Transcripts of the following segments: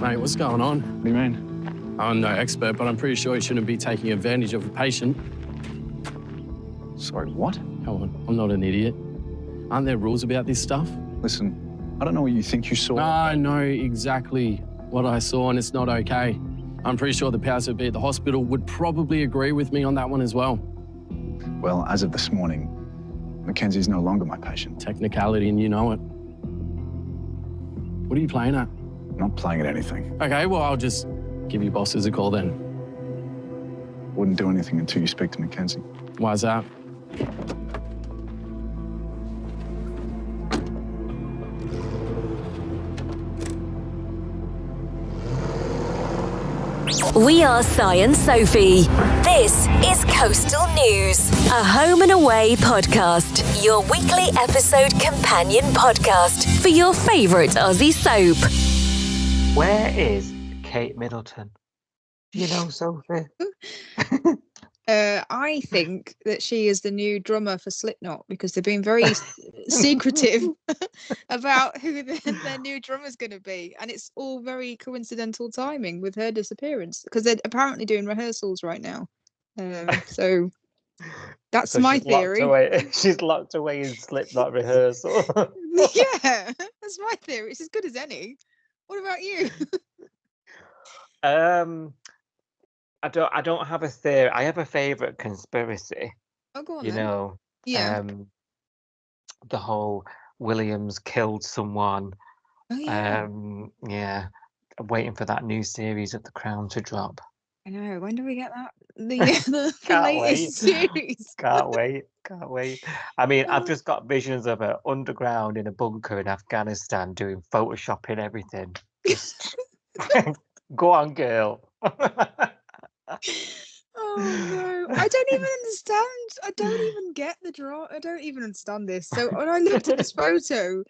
Mate, what's going on? What do you mean? I'm no expert, but I'm pretty sure you shouldn't be taking advantage of a patient. Sorry, what? Come on, I'm not an idiot. Aren't there rules about this stuff? Listen, I don't know what you think you saw. I know exactly what I saw, and it's not okay. I'm pretty sure the powers that be at the hospital would probably agree with me on that one as well. Well, as of this morning, Mackenzie's no longer my patient. Technicality, and you know it. What are you playing at? I'm not playing at anything. Okay, well, I'll just give your bosses a call then. Wouldn't do anything until you speak to Mackenzie. Why's that? We are Si and Sophie. This is Coastal News, a home and away podcast, your weekly episode companion podcast for your favourite Aussie soap. Where is Kate Middleton? Do you know, Sophie? I think that she is the new drummer for Slipknot because they've been very secretive about who their new drummer's going to be. And it's all very coincidental timing with her disappearance because they're apparently doing rehearsals right now. So that's my theory. She's locked away in Slipknot rehearsal. Yeah, that's my theory. It's as good as any. What about you? I don't have a theory. I have a favourite conspiracy. Oh, go on. You then. know, Yeah. the whole Williams killed someone. Oh, yeah. Yeah. I'm waiting for that new series of The Crown to drop. I know. When do we get that? The Can't latest wait. series. Can't wait. I mean, I've just got visions of her underground in a bunker in Afghanistan doing photoshopping everything. Just go on, girl. Oh no, I don't even understand. I don't even get the draw. I don't even understand this. So when I looked at this photo,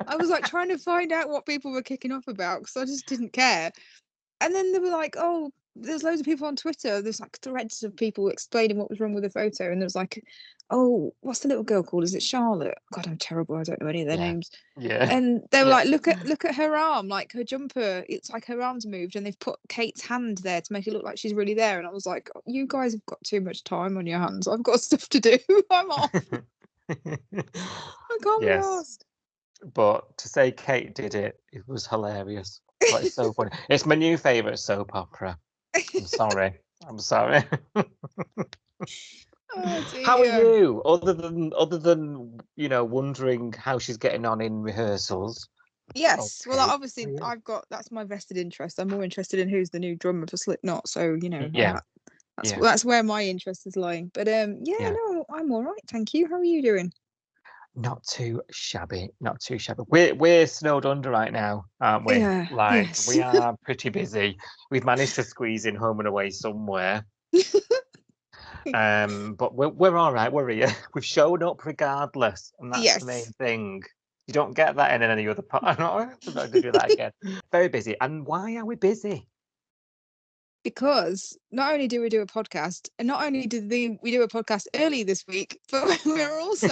I was like trying to find out what people were kicking off about because I just didn't care. And then they were like, "Oh, there's loads of people on Twitter. There's like threads of people explaining what was wrong with the photo." And there was like, "Oh, what's the little girl called? Is it Charlotte? God, I'm terrible. I don't know any of their names." Yeah. And they were like, look at her arm, like her jumper, it's like her arm's moved and they've put Kate's hand there to make it look like she's really there. And I was like, you guys have got too much time on your hands. I've got stuff to do. I'm off. I can't be asked. But to say Kate did it was hilarious. But it's so funny. It's my new favourite soap opera. I'm sorry. Oh, how are you? Other than wondering how she's getting on in rehearsals. Yes. Okay. Well, obviously, that's my vested interest. I'm more interested in who's the new drummer for Slipknot. So that's where my interest is lying. But no, I'm all right. Thank you. How are you doing? Not too shabby. We're snowed under right now, aren't we? Yeah. Yes. We are pretty busy. We've managed to squeeze in home and away somewhere. But we're all right. We're here. We've shown up regardless, and that's the main thing. You don't get that in any other part. I'm not going to do that again. Very busy. And why are we busy? Because not only do we do a podcast, and not only did we do a podcast early this week, but we're also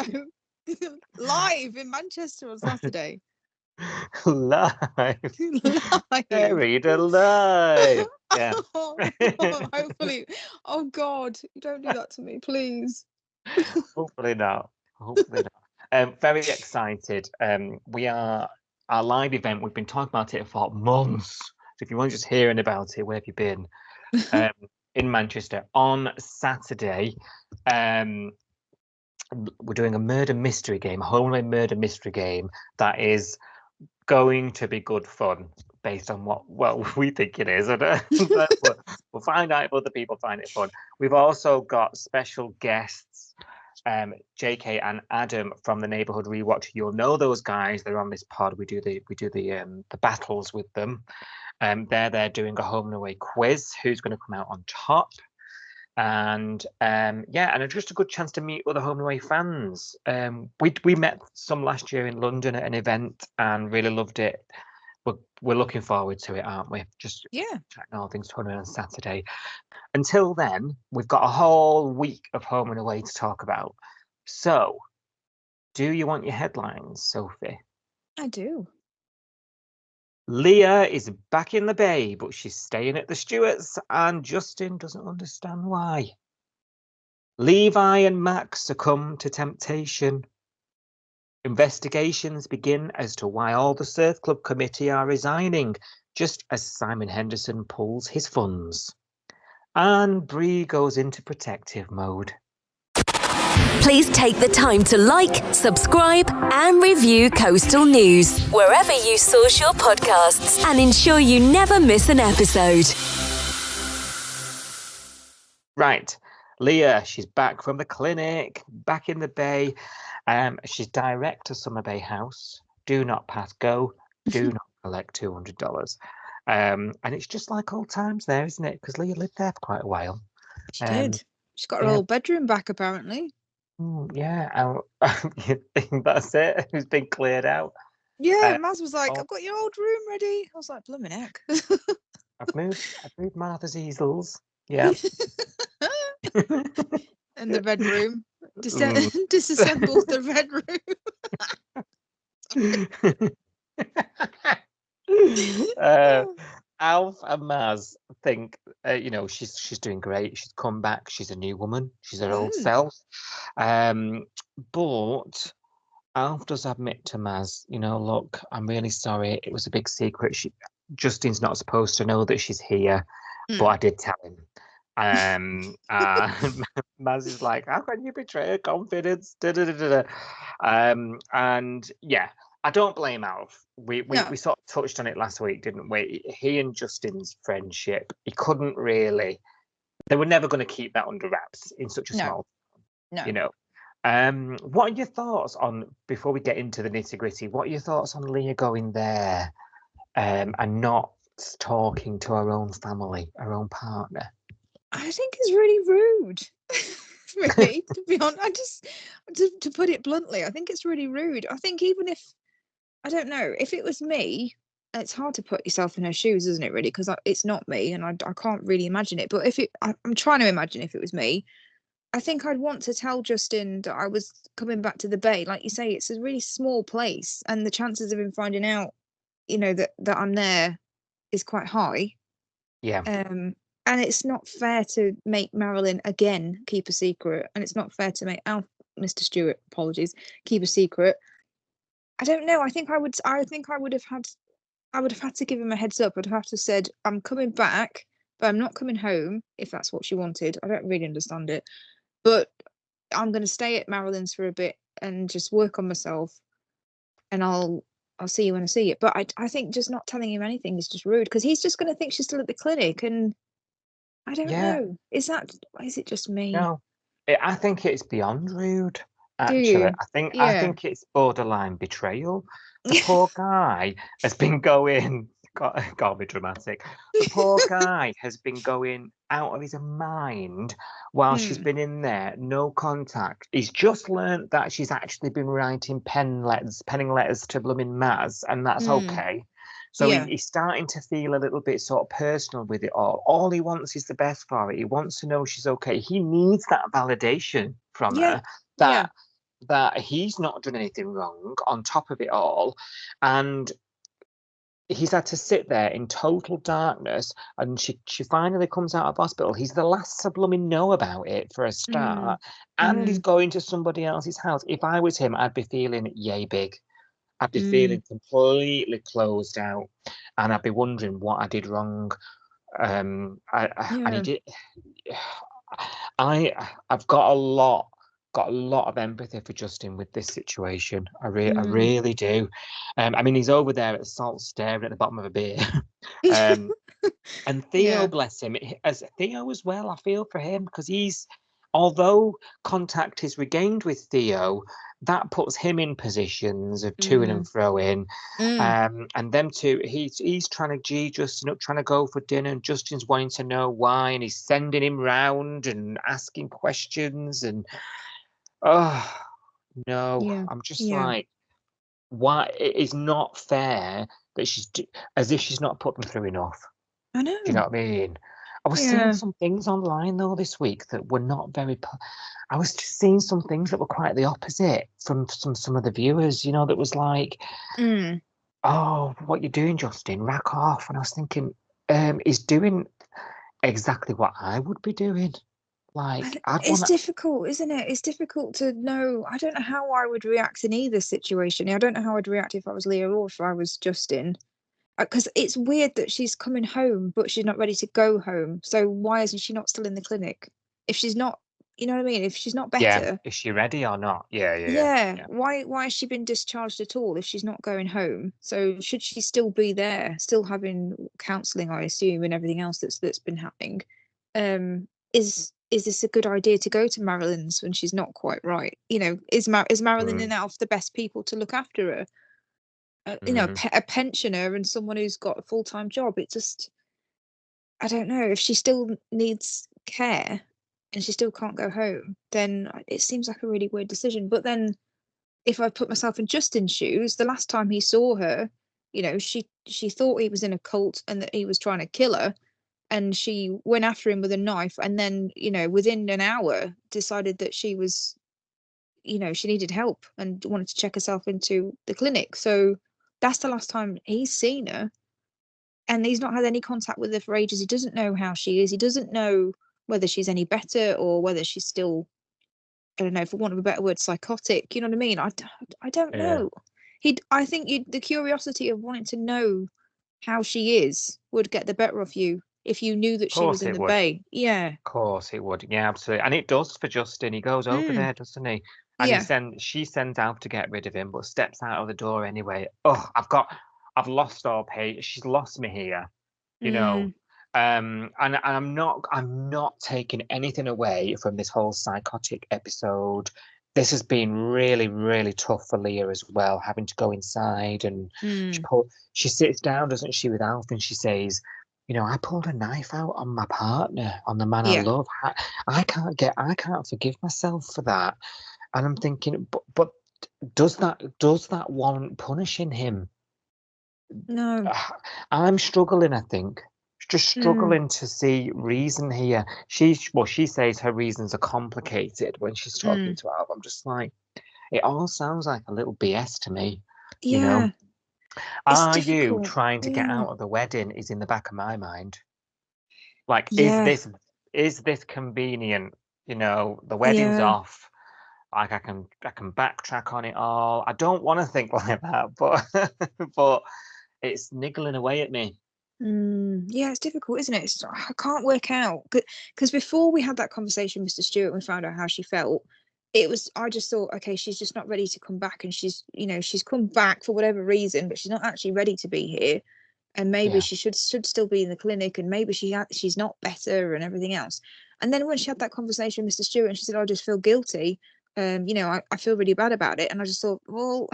live in Manchester on Saturday. Live. Buried alive. Yeah. Hopefully. Oh God, don't do that to me, please. Hopefully not. Very excited. Our live event, we've been talking about it for months. So if you want just hearing about it, where have you been? In Manchester on Saturday. We're doing a murder mystery game, a home and away murder mystery game that is going to be good fun based on what we think it is. We'll find out if other people find it fun. We've also got special guests, JK and Adam from the Neighbourhood Rewatch. You'll know those guys. They're on this pod. We do the battles with them. They're doing a home and away quiz. Who's going to come out on top? And and it's just a good chance to meet other home and away fans. We met some last year in London at an event and really loved it. We're looking forward to it, aren't we? Just checking all things turning on Saturday. Until then, we've got a whole week of home and away to talk about. So, do you want your headlines, Sophie? I do. Leah is back in the Bay, but she's staying at the Stewarts, and Justin doesn't understand why. Levi and Max succumb to temptation. Investigations begin as to why all the Surf Club committee are resigning, just as Simon Henderson pulls his funds. And Bree goes into protective mode. Please take the time to like, subscribe, and review Coastal News wherever you source your podcasts and ensure you never miss an episode. Right, Leah, she's back from the clinic, back in the Bay. She's direct to Summer Bay House. Do not pass go. Do not collect $200. And it's just like old times there, isn't it? Because Leah lived there for quite a while. She did. She's got her yeah. old bedroom back, apparently. Yeah, you think that's it? It's been cleared out. Yeah, Maz was like, oh. I've got your old room ready. I was like, blooming heck. I've moved Martha's easels. Yeah. And the red room. Disassembles the red room. Alf and Maz think, she's doing great. She's come back. She's a new woman. She's her old self. But Alf does admit to Maz, look, I'm really sorry. It was a big secret. Justin's not supposed to know that she's here, but I did tell him. And Maz is like, how can you betray her confidence? And yeah, I don't blame Alf. We sort of touched on it last week, didn't we? He and Justin's friendship, he couldn't really. They were never going to keep that under wraps in such a small. No. What are your thoughts on, before we get into the nitty gritty? What are your thoughts on Leah going there, and not talking to her own family, her own partner? I think it's really rude. Really, to be honest, to put it bluntly, I think it's really rude. I think even if, I don't know, if it was me, it's hard to put yourself in her shoes, isn't it, really? Because it's not me, and I can't really imagine it. But I'm trying to imagine if it was me, I think I'd want to tell Justin that I was coming back to the Bay. Like you say, it's a really small place, and the chances of him finding out, that I'm there is quite high. Yeah. And it's not fair to make Marilyn again keep a secret, and it's not fair to make Mr. Stewart, apologies, keep a secret. I don't know. I think I would have had to give him a heads up. I'd have to said, I'm coming back, but I'm not coming home, if that's what she wanted. I don't really understand it, but I'm going to stay at Marilyn's for a bit and just work on myself, and I'll see you when I see you. But I think just not telling him anything is just rude, because he's just going to think she's still at the clinic, and I don't know. Is it just me? No, I think it's beyond rude. Do Actually, you? I think it's borderline betrayal. The poor guy has been going. Can't be dramatic. The poor guy has been going out of his mind while she's been in there. No contact. He's just learnt that she's actually been writing penning letters to blooming Maz, and that's okay. So he's starting to feel a little bit sort of personal with it all. All he wants is the best for it. He wants to know she's okay. He needs that validation from her that he's not done anything wrong on top of it all. And he's had to sit there in total darkness, and she finally comes out of hospital. He's the last to blooming know about it, for a start. And he's going to somebody else's house. If I was him, I'd be feeling yay big. I'd be feeling completely closed out, and I'd be wondering what I did wrong. And I've got a lot of empathy for Justin with this situation. I really do. I mean, he's over there at the salt, staring at the bottom of a beer. And Theo, bless him, as Theo as well. I feel for him, because although contact is regained with Theo, that puts him in positions of to-ing and fro-ing. And them two, he's trying to G Justin up, trying to go for dinner, and Justin's wanting to know why, and he's sending him round and asking questions. And I'm just like, why? It is not fair that she's as if she's not put them through enough. I know. Do you know what I mean? I was seeing some things online though this week that were not very. I was just seeing some things that were quite the opposite from some of the viewers. That was like, oh, what you doing, Justin? Rack off. And I was thinking, he's doing exactly what I would be doing. Like, I'd It's want to, difficult, isn't it? It's difficult to know. I don't know how I would react in either situation. I don't know how I'd react if I was Leah or if I was Justin. Because it's weird that she's coming home, but she's not ready to go home. So why isn't she not still in the clinic? If she's not, you know what I mean? If she's not yeah, better, is she ready or not? Yeah, yeah. yeah. Why has she been discharged at all if she's not going home? So should she still be there, still having counselling, I assume, and everything else that's been happening? Is this a good idea to go to Marilyn's when she's not quite right? You know, is Marilyn Mm, and Alf the best people to look after her? You know, mm, a pensioner and someone who's got a full-time job. It just, I don't know, if she still needs care and she still can't go home, then it seems like a really weird decision. But then if I put myself in Justin's shoes, the last time he saw her, you know, she thought he was in a cult and that he was trying to kill her, and she went after him with a knife, and then, you know, within an hour decided that she was, you know, she needed help and wanted to check herself into the clinic. So that's the last time he's seen her, and he's not had any contact with her for ages. He doesn't know how she is. He doesn't know whether she's any better or whether she's still, I don't know, for want of a better word, psychotic. You know what I mean? I don't yeah. know. I think the curiosity of wanting to know how she is would get the better of you if you knew that Of she was course in it the would. bay. Yeah. Of course it would. Yeah, absolutely. And it does for Justin. He goes over Mm, there, doesn't he? And yeah. she sends out to get rid of him, but steps out of the door anyway. Oh, I've lost all patience. She's lost me here, you know. Mm, And I'm not taking anything away from this whole psychotic episode. This has been really, really tough for Leah as well, having to go inside and mm, she sits down, doesn't she, with Alf, and she says, you know, I pulled a knife out on my partner, on the man I yeah. love. I can't forgive myself for that. And I'm thinking, but does that warrant punishing him? No. I'm struggling, I think. Just Mm, struggling to see reason here. She says her reasons are complicated when she's talking mm. to Alf. I'm just like, it all sounds like a little BS to me, you know. Yeah. It's Are you difficult. trying to get Yeah. out of the wedding is in the back of my mind. Like, Yeah. is this convenient? You know, the wedding's Yeah. off. Like I can backtrack on it all. I don't want to think like that, but but it's niggling away at me. Yeah, it's difficult, isn't it? I can't work out because before we had that conversation with Mr. Stewart and we found out how she felt, I just thought, okay, she's just not ready to come back, and she's, you know, she's come back for whatever reason, but she's not actually ready to be here, and maybe Yeah, she should still be in the clinic, and maybe she's not better and everything else. And then when she had that conversation with Mr. Stewart and she said, I just feel guilty, you know, I feel really bad about it, and I just thought, well,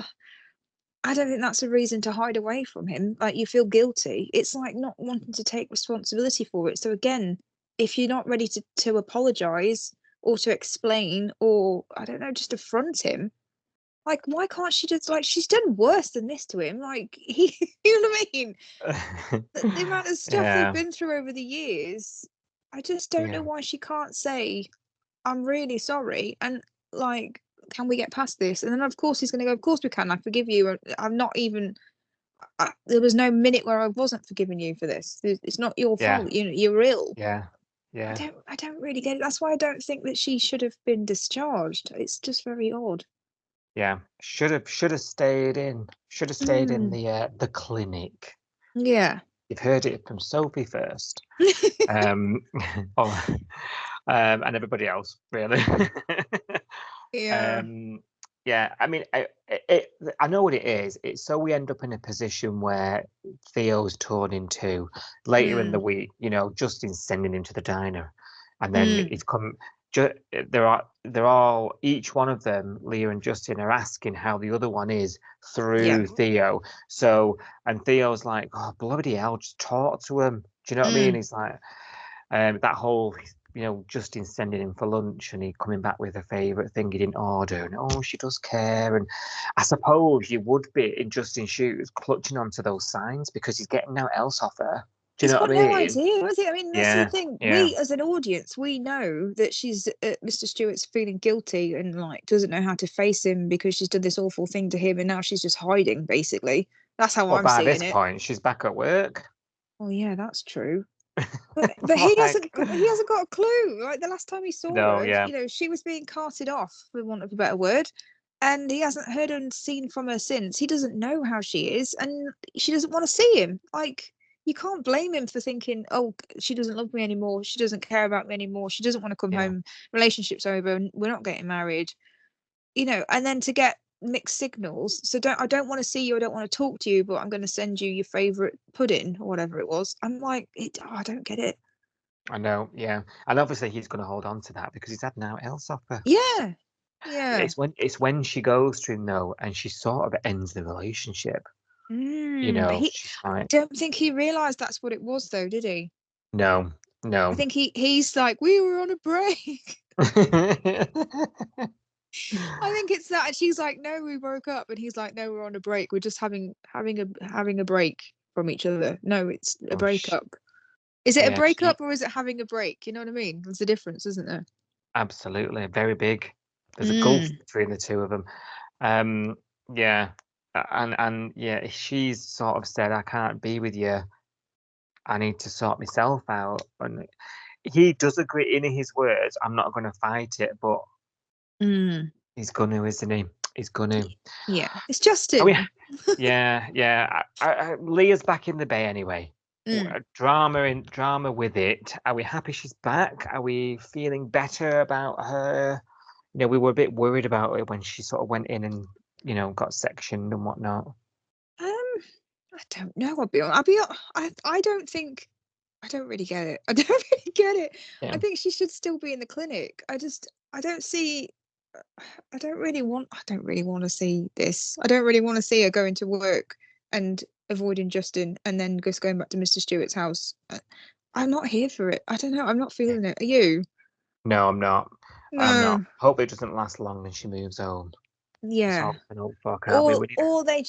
I don't think that's a reason to hide away from him. Like, you feel guilty. It's like not wanting to take responsibility for it. So again, if you're not ready to apologize or to explain, or I don't know, just affront him, like, why can't she just, like, she's done worse than this to him. Like, he, you know what I mean? The amount of stuff they've yeah, been through over the years, I just don't know yeah, why she can't say, I'm really sorry. And like, can we get past this? And then of course he's going to go, of course we can. I forgive you. I'm not even. There was no minute where I wasn't forgiving you for this. It's not your yeah, fault. You're ill. yeah, yeah, I don't really get it. That's why I don't think that she should have been discharged. It's just very odd. yeah. Should have stayed in. Should have stayed in Mm, the clinic. yeah. You've heard it from Sophie first. Um, oh, and everybody else, really. Yeah. um, yeah, I mean, I know what it is. It's so we end up in a position where Theo's torn in two. Later in the Mm, week, you know, Justin's sending him to the diner, and then mm, it's come. They're all each one of them, Leah and Justin, are asking how the other one is yeah. through Theo. So, and Theo's like, oh bloody hell, just talk to him. Do you know what I mean? Mm. He's like, that whole, you know, Justin sending him for lunch and he coming back with a favourite thing he didn't order, and oh, she does care. And I suppose you would be in Justin's shoes, clutching onto those signs because he's getting no else off her. Do you He's know what got I no mean? idea, has he? I mean, that's the Yeah, thing. yeah, We, as an audience, we know that she's Mr. Stewart's feeling guilty and like doesn't know how to face him because she's done this awful thing to him, and now she's just hiding, basically. That's how Well, I'm by seeing this it. point, she's back at work. Oh yeah, that's true. But he doesn't. He hasn't got a clue. Like the last time he saw No, her, yeah. you know, she was being carted off, for want of a better word, and he hasn't heard and seen from her since. He doesn't know how she is, and she doesn't want to see him. Like you can't blame him for thinking, oh, she doesn't love me anymore. She doesn't care about me anymore. She doesn't want to come Yeah. home. Relationship's over. And we're not getting married. You know, and then to get mixed signals. So I don't want to see you. I don't want to talk to you, but I'm going to send you your favorite pudding or whatever it was. I'm like, I don't get it. I know, yeah. And obviously he's going to hold on to that because he's had now else off her. Yeah. Yeah. It's when she goes to him though, and she sort of ends the relationship. You But know, she's I like, don't think he realized that's what it was, though, did he? no. I think he's like, we were on a break. I think it's that, and she's like, no, we broke up, and he's like, no, we're on a break. We're just having a break from each other. No, it's a breakup. Is it a breakup or is it having a break? You know what I mean? There's a difference, isn't there? Absolutely, very big. There's a gulf between the two of them. Yeah, and yeah, she's sort of said, I can't be with you. I need to sort myself out. And he does agree in his words, I'm not going to fight it, but he's going to, isn't he? He's going to. Yeah, it's Justin. Yeah. Leah's back in the bay anyway. Drama with it. Are we happy she's back? Are we feeling better about her? You know, we were a bit worried about it when she sort of went in and, you know, got sectioned and whatnot. I don't know. I don't think. I don't really get it. I don't really get it. Yeah. I think she should still be in the clinic. I don't see. I don't really want to see this. I don't really want to see her going to work and avoiding Justin and then just going back to Mr. Stewart's house. I'm not here for it. I don't know. I'm not feeling it. Are you? No, I'm not. No. I'm not. Hope it doesn't last long and she moves home. Yeah. Or they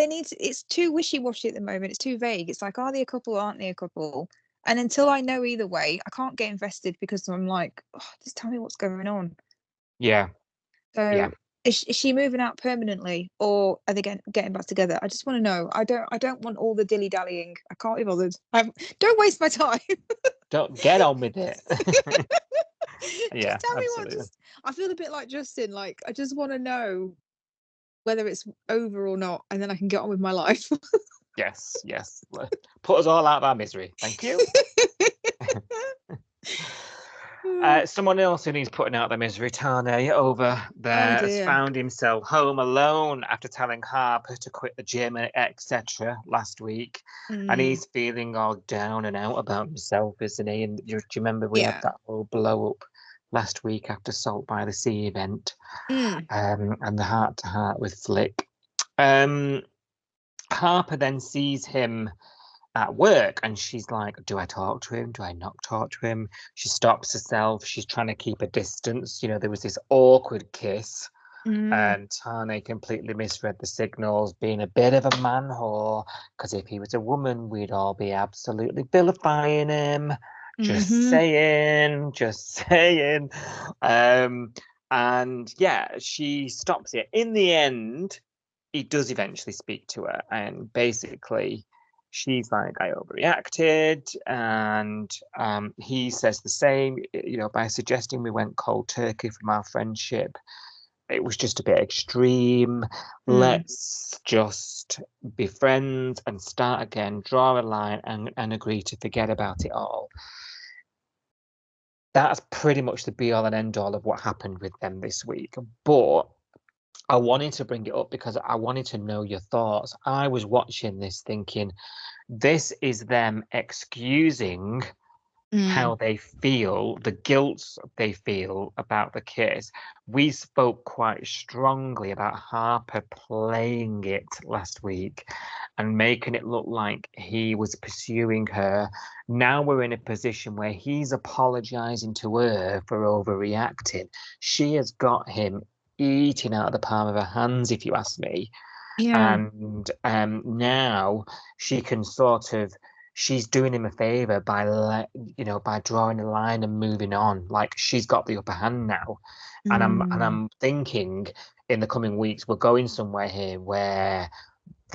need to, it's too wishy-washy at the moment. It's too vague. It's like, are they a couple? Aren't they a couple? And until I know either way, I can't get invested because I'm like, just tell me what's going on. Yeah. So yeah. Is she moving out permanently, or are they getting back together? I just want to know. I don't want all the dilly-dallying. I can't be bothered. Don't waste my time. Don't get on with it. Yeah, just tell me absolutely. I feel a bit like Justin. Like I just want to know whether it's over or not, and then I can get on with my life. Yes. Put us all out of our misery. Thank you. Someone else who needs putting out their misery, Tane over there, has found himself home alone after telling Harper to quit the gym, etc. last week. And he's feeling all down and out about himself, isn't he? And do you remember we had that whole blow up last week after Salt by the Sea event, and the heart-to-heart with Flick. Harper then sees him at work and she's like, do I talk to him? Do I not talk to him? She stops herself. She's trying to keep a distance. You know, there was this awkward kiss and Tane completely misread the signals, being a bit of a man whore, because if he was a woman, we'd all be absolutely vilifying him. Just saying. And yeah, she stops it. In the end, he does eventually speak to her, and basically she's like, I overreacted, and he says the same, you know, by suggesting we went cold turkey from our friendship. It was just a bit extreme. Let's just be friends and start again, draw a line and agree to forget about it all. That's pretty much the be all and end all of what happened with them this week. But I wanted to bring it up because I wanted to know your thoughts. I was watching this thinking, this is them excusing how they feel, the guilt they feel about the kiss. We spoke quite strongly about Harper playing it last week and making it look like he was pursuing her. Now we're in a position where he's apologizing to her for overreacting. She has got him eating out of the palm of her hands, if you ask me. And now she can sort of, she's doing him a favor by by drawing a line and moving on. Like she's got the upper hand now. And I'm thinking in the coming weeks we're going somewhere here where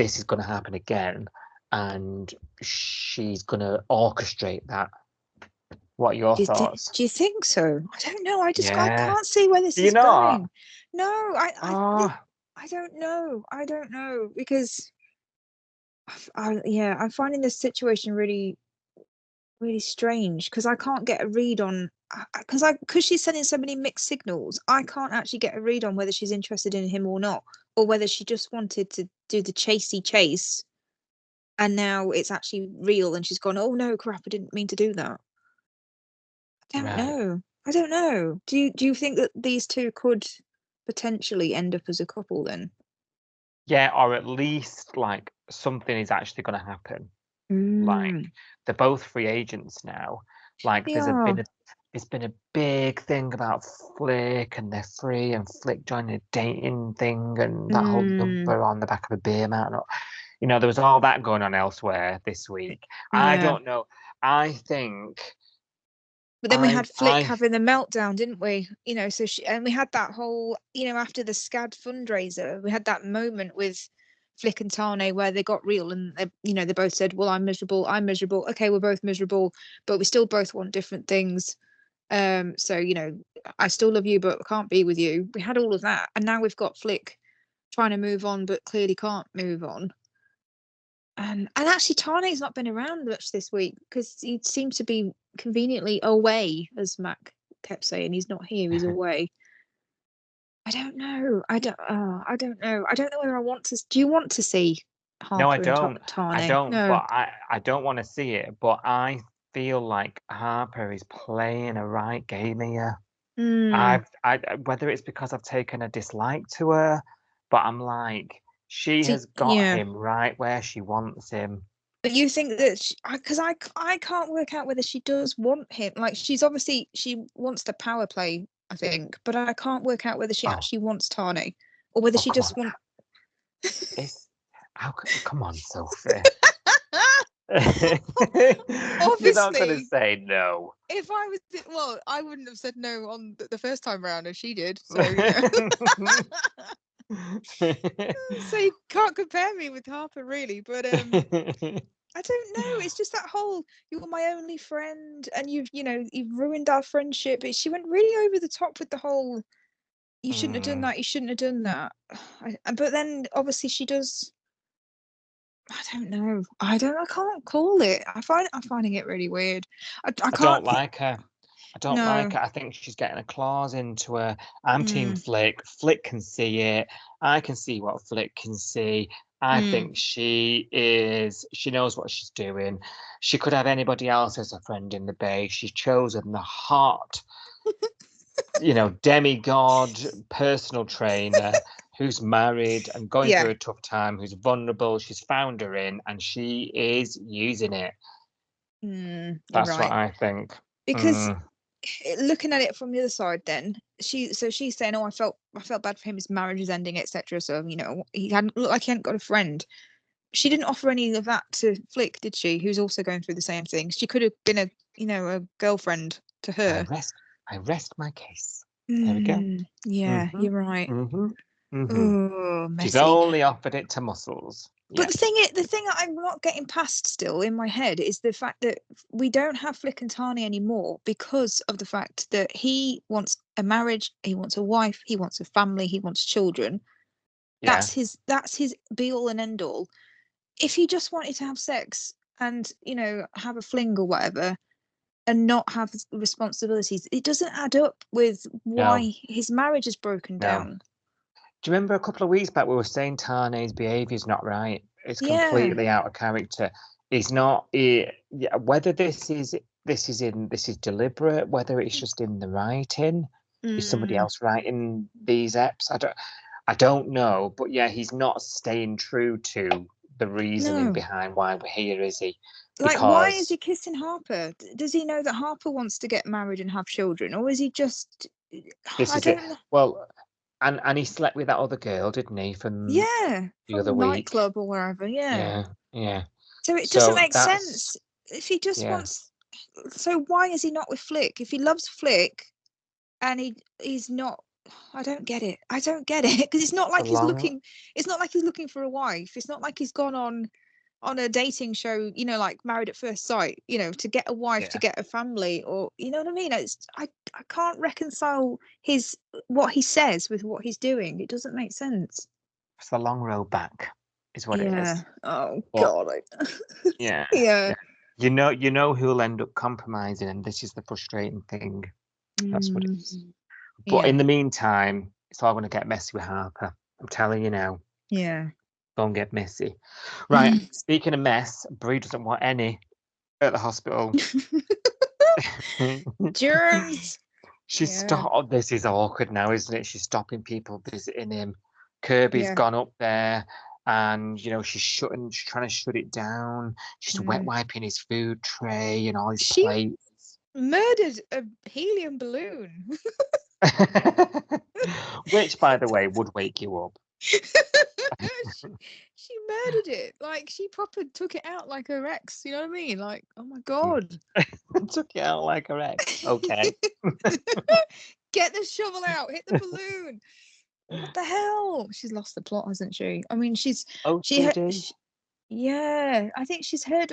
this is going to happen again, and she's going to orchestrate that. What are your thoughts? Do you think so? I don't know. I Yeah. can't see where this Do you is not? going. No, Oh, I don't know. I don't know because I'm finding this situation really, really strange because I can't get a read on because she's sending so many mixed signals. I can't actually get a read on whether she's interested in him or not, or whether she just wanted to do the chasey chase, and now it's actually real, and she's gone, oh no, crap, I didn't mean to do that. I don't right. know. I don't know. Do you think that these two could potentially end up as a couple then? Yeah, or at least like something is actually going to happen. Like Mm, they're both free agents now. Like they are. there's been a big thing about Flick and they're free and Flick joining a dating thing and that whole number on the back of a beer mat. You know, there was all that going on elsewhere this week. I Yeah. don't know. I think But then we had Flick I having the meltdown, didn't we? You know, so and we had that whole, after the SCAD fundraiser, we had that moment with Flick and Tane where they got real and they both said, well, I'm miserable. Okay, we're both miserable, but we still both want different things. So, I still love you, but I can't be with you. We had all of that. And now we've got Flick trying to move on, but clearly can't move on. And actually, Tane's not been around much this week because he seems to be conveniently away, as Mac kept saying. He's not here; he's away. I don't know. I don't. I don't know. I don't know whether I want to. Do you want to see Harper no, I and don't. Tane? I don't. No. But I don't want to see it. But I feel like Harper is playing a right game here. Mm. Whether it's because I've taken a dislike to her, but I'm like, she has got Yeah. him right where she wants him. But you think that because I can't work out whether she does want him. Like she wants the power play, I think, but I can't work out whether she Oh. actually wants Tane or whether she just wants. Come on, Sophie. You're not going to say no. If I was, I wouldn't have said no on the first time around as she did. So, so you can't compare me with Harper, really. But I don't know. It's just that whole "you're my only friend" and you've ruined our friendship. She went really over the top with the whole "you shouldn't have done that. You shouldn't have done that." But then obviously she does. I don't know. I can't call it. I'm finding it really weird. I don't like her. I don't No. like her. I think she's getting a claws into her. I'm Team Flick. Flick can see it. I can see what Flick can see. I think she knows what she's doing. She could have anybody else as a friend in the bay. She's chosen the hot, demigod personal trainer who's married and going through a tough time, who's vulnerable. She's found her in and she is using it. That's right. what I think. Because looking at it from the other side, then she's saying, "Oh, I felt bad for him. His marriage is ending, etc." So he hadn't looked like he hadn't got a friend. She didn't offer any of that to Flick, did she? Who's also going through the same thing. She could have been a girlfriend to her. I rest my case. There we go. Yeah, you're right. Oh, messy. She's only offered it to Muscles. But the thing I'm not getting past still in my head is the fact that we don't have Flick and Tane anymore because of the fact that he wants a marriage, he wants a wife, he wants a family, he wants children. Yeah. That's his be all and end all. If he just wanted to have sex and have a fling or whatever and not have responsibilities, it doesn't add up with why his marriage is broken down. Do you remember a couple of weeks back we were saying Tane's behaviour is not right? It's completely out of character. He's not. Whether this is deliberate, whether it's just in the writing, is somebody else writing these eps? I don't know. But yeah, he's not staying true to the reasoning behind why we're here, is he? Like, why is he kissing Harper? Does he know that Harper wants to get married and have children, or is he just? I don't know. Well. And he slept with that other girl, didn't he? From the other week, nightclub or wherever. Yeah. So it doesn't make sense if he just wants. So why is he not with Flick? If he loves Flick, and he's not I don't get it. I don't get it because it's not It's a like he's long. looking. It's not like he's looking for a wife. It's not like he's gone on a dating show, like Married at First Sight, to get a wife, to Yeah, get a family, or you know what I mean? I can't reconcile what he says with what he's doing. It doesn't make sense. it's the long road back, is what it Yeah. is. Oh But God. yeah, Yeah. yeah. You know who'll end up compromising, and this is the frustrating thing. That's what it is. Mm, But in yeah. the meantime, it's all going to get messy with Harper. I'm telling you now, Yeah. don't get messy. Right. Speaking of mess, Brie doesn't want any at the hospital. Germs. She's Yeah. stopped. This is awkward now, isn't it? She's stopping people visiting him. Kirby's Yeah. gone up there, and she's trying to shut it down. She's wet Mm. wiping his food tray and all his She plates. murdered a helium balloon. Which, by the way, would wake you up. she murdered it. Like she proper took it out like her ex. You know what I mean? Like, oh my God. Took it out like her ex. Okay. Get the shovel out. Hit the balloon. What the hell? She's lost the plot, hasn't she? I mean, OCD. yeah. I think she's heard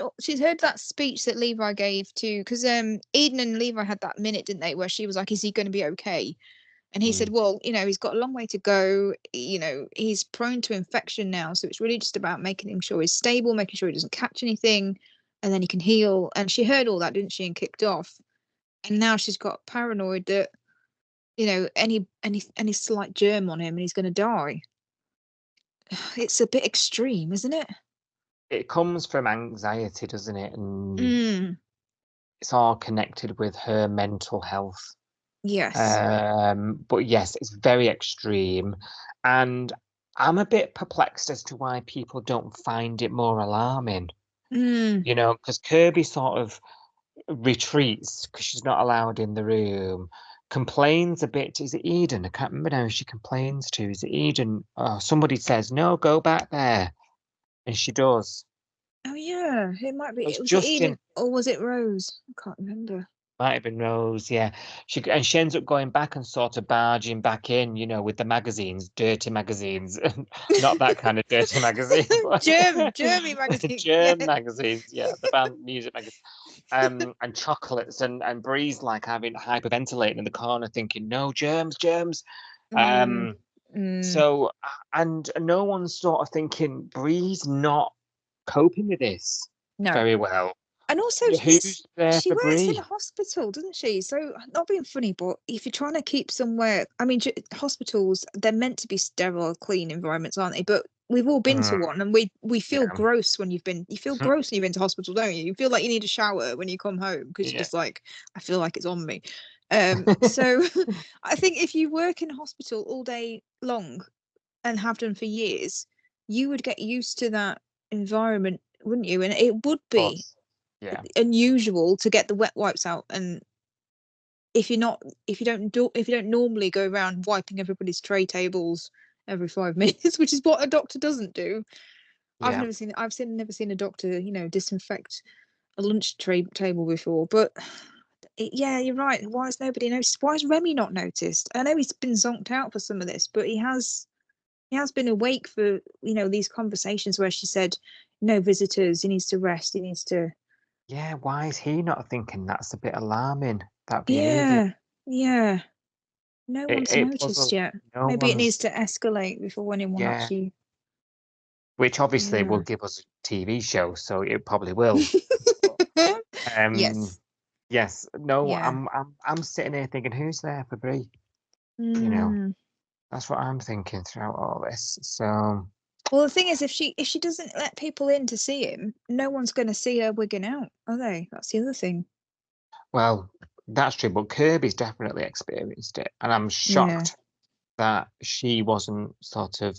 that speech that Levi gave to because Eden and Levi had that minute, didn't they, where she was like, "Is he going to be okay?" And he said, well, he's got a long way to go. He's prone to infection now. So it's really just about making sure he's stable, making sure he doesn't catch anything, and then he can heal. And she heard all that, didn't she, and kicked off. And now she's got paranoid that, any slight germ on him and he's going to die. It's a bit extreme, isn't it? It comes from anxiety, doesn't it? And Mm, it's all connected with her mental health. yes. But yes, it's very extreme, and I'm a bit perplexed as to why people don't find it more alarming. Mm, Because Kirby sort of retreats because she's not allowed in the room, complains a bit. Is it Eden? I can't remember now who she complains to. Is it Eden? Oh, somebody says, no, go back there. And she does. oh, yeah. It might be. It's Was it just Eden or was it Rose? I can't remember. might have been Rose, yeah. She ends up going back and sort of barging back in, with the magazines, dirty magazines, not that kind of dirty magazine, but Germy magazine. germ magazines, yeah, the band music magazine, and chocolates, and Bree's like having hyperventilating in the corner, thinking, no germs. Mm, mm, So, and no one's sort of thinking Bree's not coping with this no. very well. And also, Who's there she for works in Bree? a hospital, doesn't she? So, not being funny, but if you're trying to keep somewhere, I mean, hospitals, they're meant to be sterile, clean environments, aren't they? But we've all been to one, and we feel Yeah. gross when you've been. You feel gross when you've been to hospital, don't you? You feel like you need a shower when you come home because you're just like, I feel like it's on me. So, I think if you work in a hospital all day long and have done for years, you would get used to that environment, wouldn't you? And it would be unusual to get the wet wipes out, and if you don't normally go around wiping everybody's tray tables every 5 minutes, which is what a doctor doesn't do. I've never seen a doctor disinfect a lunch table before, but yeah, you're right. Why has nobody noticed? Why has Remy not noticed? I know he's been zonked out for some of this, but he has been awake for these conversations where she said no visitors, he needs to rest, he needs to. Yeah, why is he not thinking that's a bit alarming? That behaviour. Yeah. No one's noticed yet. Maybe it needs to escalate before anyone actually. Which obviously will give us a TV show, so it probably will. Yes. Yes. No, Yeah. I'm sitting here thinking, who's there for Brie? That's what I'm thinking throughout all this. So. Well, the thing is, if she doesn't let people in to see him, no one's going to see her wigging out, are they? That's the other thing. Well, that's true, but Kirby's definitely experienced it, and I'm shocked that she wasn't sort of,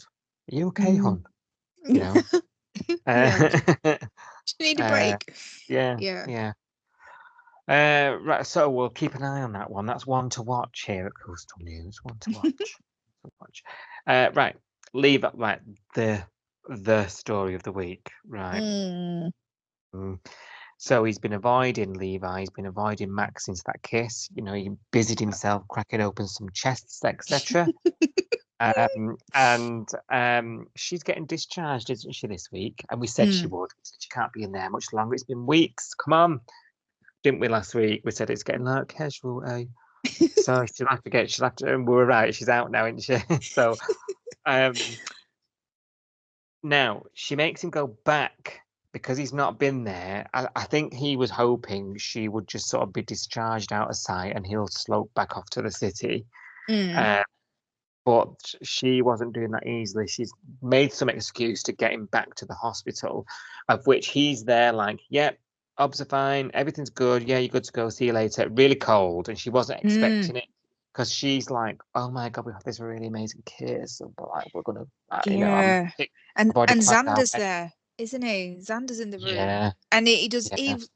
"Are you okay, hon?" She need a break. Yeah. Right, so we'll keep an eye on that one. That's one to watch here at Coastal News. One to watch. Right, leave it. Right, the story of the week. Right. So he's been avoiding Levi, he's been avoiding Max since that kiss. You know, he busied himself cracking open some chests, etc. She's getting discharged, isn't she, this week? And we said she would. We said she can't be in there much longer. It's been weeks. Come on. Didn't we last week? We said it's getting like casual, eh? So she'll have to, and we were right, she's out now, isn't she? So now she makes him go back because he's not been there. I think he was hoping she would just sort of be discharged out of sight and he'll slope back off to the city. But she wasn't doing that easily. She's made some excuse to get him back to the hospital, of which he's there like, yep, obs are fine, everything's good, yeah, you're good to go, see you later. Really cold, and she wasn't expecting it because she's like, oh my God, we have this really amazing kiss, and like, we're gonna, and Xander's there, isn't he? Xander's in the room. Yeah. And he does, was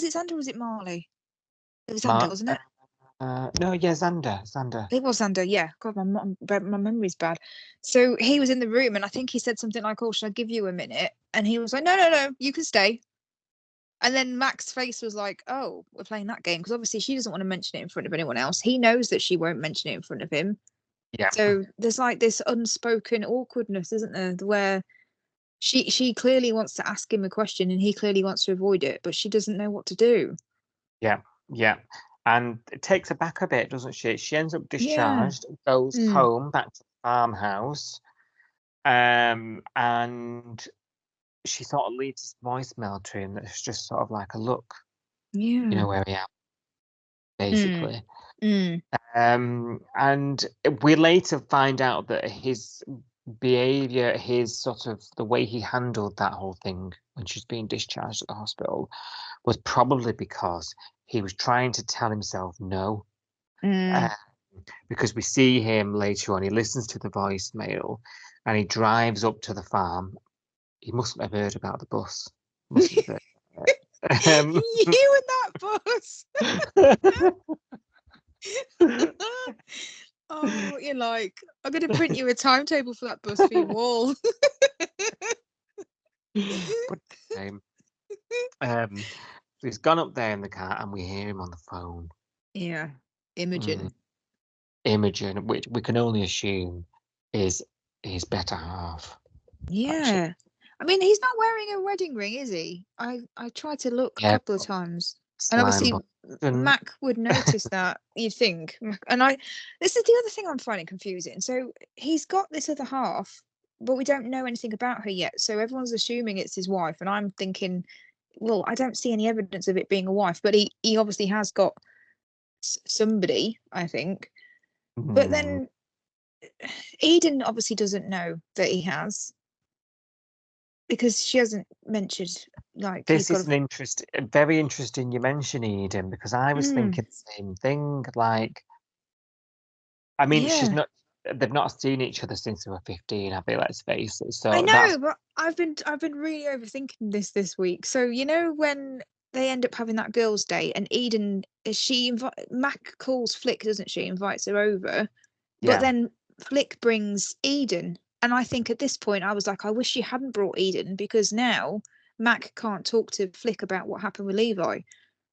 it Xander or was it Marley? It was Xander, wasn't it? No, yeah, Xander. It was Xander, yeah. God, my memory's bad. So he was in the room and I think he said something like, oh, should I give you a minute? And he was like, no, you can stay. And then Max's face was like, oh, we're playing that game. Because obviously she doesn't want to mention it in front of anyone else. He knows that she won't mention it in front of him. Yeah. So there's like this unspoken awkwardness, isn't there? Where she clearly wants to ask him a question and he clearly wants to avoid it, but she doesn't know what to do. Yeah. And it takes her back a bit, doesn't she? She ends up discharged, goes home, back to the farmhouse, and she sort of leaves this voicemail to him that's just sort of like a look, you know, where we are, basically. And we later find out that his behaviour, his sort of the way he handled that whole thing when she's being discharged at the hospital was probably because he was trying to tell himself no. Because we see him later on, he listens to the voicemail and he drives up to the farm. He mustn't have heard about the bus. You and that bus. Oh, you're like, I'm going to print you a timetable for that bus for your wall. So he's gone up there in the car and we hear him on the phone. Yeah, Imogen, which we can only assume is his better half. Yeah. Actually. I mean, he's not wearing a wedding ring, is he? I tried to look a couple of times. And obviously Mac would notice that, you'd think. And this is the other thing I'm finding confusing. So he's got this other half, but we don't know anything about her yet. So everyone's assuming it's his wife. And I'm thinking, well, I don't see any evidence of it being a wife, but he obviously has got somebody, I think. But then Eden obviously doesn't know that he has, because she hasn't mentioned, like, this is very interesting you mention Eden, because I was thinking the same thing. Like, I mean, they've not seen each other since they were 15, have they? Let's face it. So I know, but I've been really overthinking this week. So you know when they end up having that girls' day, and Eden, Mac calls Flick, doesn't she? Invites her over, but then Flick brings Eden. And I think at this point, I was like, I wish she hadn't brought Eden, because now Mac can't talk to Flick about what happened with Levi.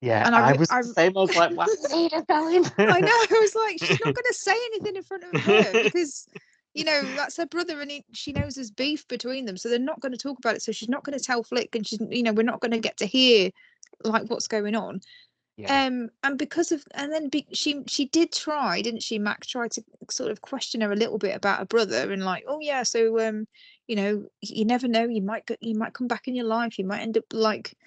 Yeah, and I was the same. I was like, where's Eden going? I know. I was like, she's not going to say anything in front of her because, you know, that's her brother, and she knows there's beef between them. So they're not going to talk about it. So she's not going to tell Flick, and we're not going to get to hear like what's going on. Yeah. And because of, and then she did try, didn't she? Mac tried to sort of question her a little bit about her brother, and like, oh yeah, so you know, you never know, you might come back in your life, you might end up like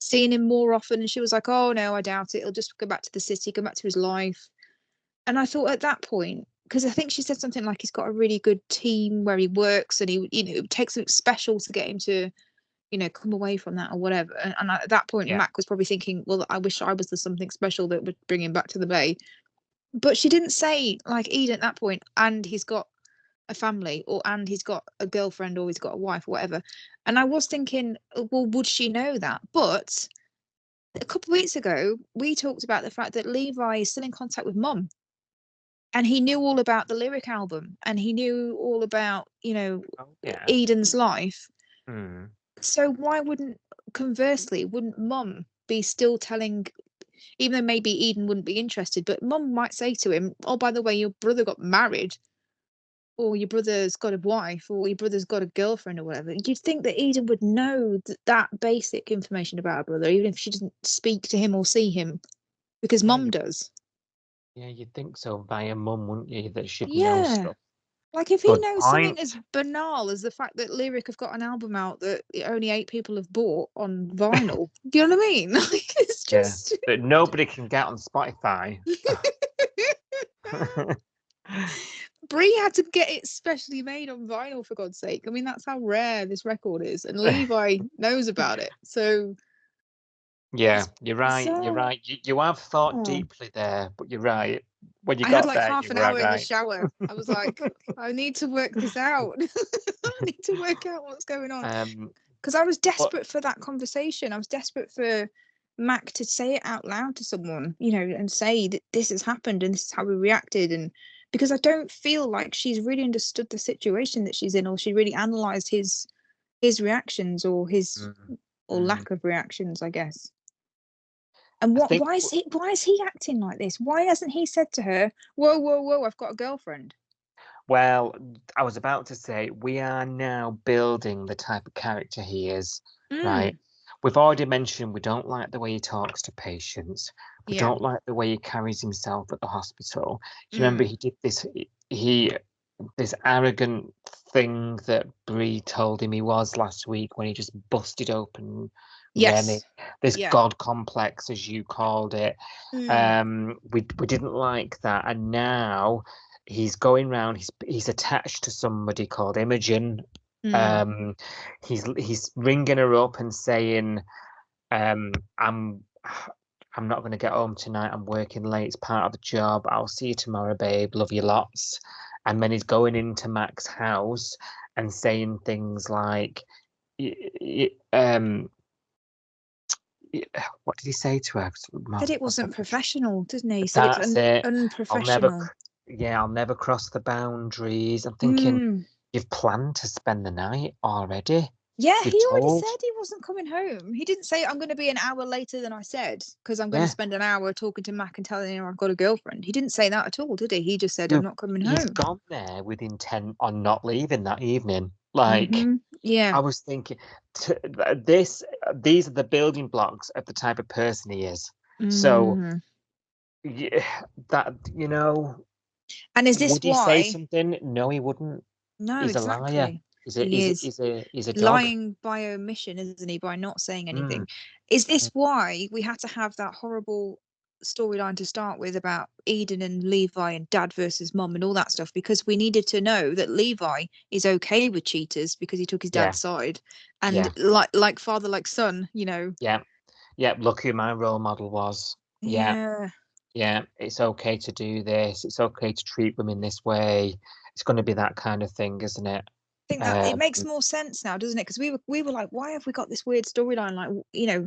seeing him more often. And she was like, oh no, I doubt it, he'll just go back to the city, go back to his life. And I thought at that point, because I think she said something like he's got a really good team where he works, and he, you know, it takes something special to get him to, you know, come away from that or whatever. And at that point, Mac was probably thinking, well, I wish I was the something special that would bring him back to the Bay. But she didn't say, like, Eden at that point, and he's got a family, and he's got a girlfriend, or he's got a wife, or whatever. And I was thinking, well, would she know that? But a couple of weeks ago, we talked about the fact that Levi is still in contact with Mum. And he knew all about the lyric album, and he knew all about, you know, Eden's life. So why conversely, wouldn't Mum be still telling, even though maybe Eden wouldn't be interested, but Mum might say to him, "Oh, by the way, your brother got married, or your brother's got a wife, or your brother's got a girlfriend, or whatever." You'd think that Eden would know that basic information about her brother, even if she doesn't speak to him or see him, because Yeah, Mum does. Yeah, you'd think so via Mum, wouldn't you? That she'd know Yeah. stuff. Like if he Good knows something point. as banal as the fact that Lyric have got an album out that only 8 people have bought on vinyl, do you know what I mean? Like it's Yeah, just that nobody can get on Spotify. Brie had to get it specially made on vinyl, for God's sake. I mean, that's how rare this record is, and Levi knows about it. So Yeah, it's you're right. You're bizarre. right. You have thought Oh. deeply there, but you're right. When you I had got like there, half you an were hour in the right. shower. I was like, I need to work this out. I need to work out what's going on. Because I was desperate for that conversation. I was desperate for Mac to say it out loud to someone, you know, and say that this has happened and this is how we reacted. And because I don't feel like she's really understood the situation that she's in, or she really analysed his reactions, or his or lack of reactions, I guess. And I think why is he acting like this? Why hasn't he said to her, "Whoa, whoa, whoa, I've got a girlfriend"? Well, I was about to say we are now building the type of character he is, right? We've already mentioned we don't like the way he talks to patients. We Yeah. don't like the way he carries himself at the hospital. Do you remember he did this arrogant thing that Bree told him he was last week when he just busted open Remy? Yes. This Yeah. God complex, as you called it. We didn't like that, and now he's going round. He's attached to somebody called Imogen. He's ringing her up and saying, I'm not going to get home tonight. I'm working late. It's part of the job. I'll see you tomorrow, babe. Love you lots. And then he's going into Mac's house and saying things like, what did he say to her? That it wasn't professional, didn't he? He said That's it's it. unprofessional. I'll never cross the boundaries. I'm thinking, you've planned to spend the night already. Yeah, You've he already told. said he wasn't coming home. He didn't say, "I'm going to be an hour later than I said because I'm going to Yeah. spend an hour talking to Mac and telling him I've got a girlfriend." He didn't say that at all, did he? He just said, "I'm not coming He's home." gone there with intent on not leaving that evening. Like, Yeah. I was thinking, these are the building blocks of the type of person he is. So, yeah, that, you know, And is this would he say something? No, he wouldn't. No, He's exactly. a liar. He's a dog. Lying by omission, isn't he? By not saying anything. Is this why we had to have that horrible storyline to start with about Eden and Levi and dad versus mum and all that stuff? Because we needed to know that Levi is okay with cheaters because he took his dad's side, and like father, like son, you know. Yeah. Look who my role model was. Yeah. It's okay to do this. It's okay to treat women this way. It's going to be that kind of thing, isn't it? I think that it makes more sense now, doesn't it? Because we were like, why have we got this weird storyline? Like, you know,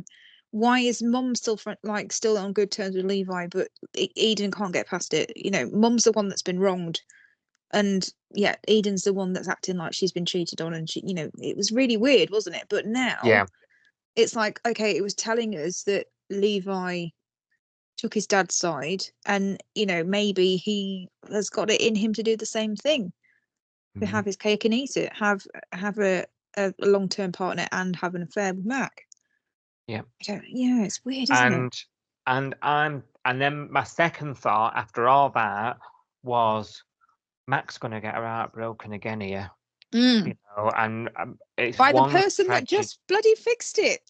why is Mum still on good terms with Levi, but Eden can't get past it? You know, Mum's the one that's been wronged, and yeah, Eden's the one that's acting like she's been cheated on, and she, you know, it was really weird, wasn't it? But now, it's like, okay, it was telling us that Levi took his dad's side, and you know, maybe he has got it in him to do the same thing. To have his cake and eat it, have a long-term partner and have an affair with Mac. Yeah. It's weird, isn't it? And then my second thought after all that was Mac's going to get her heart broken again here. You know, and it's by the person that just bloody fixed it.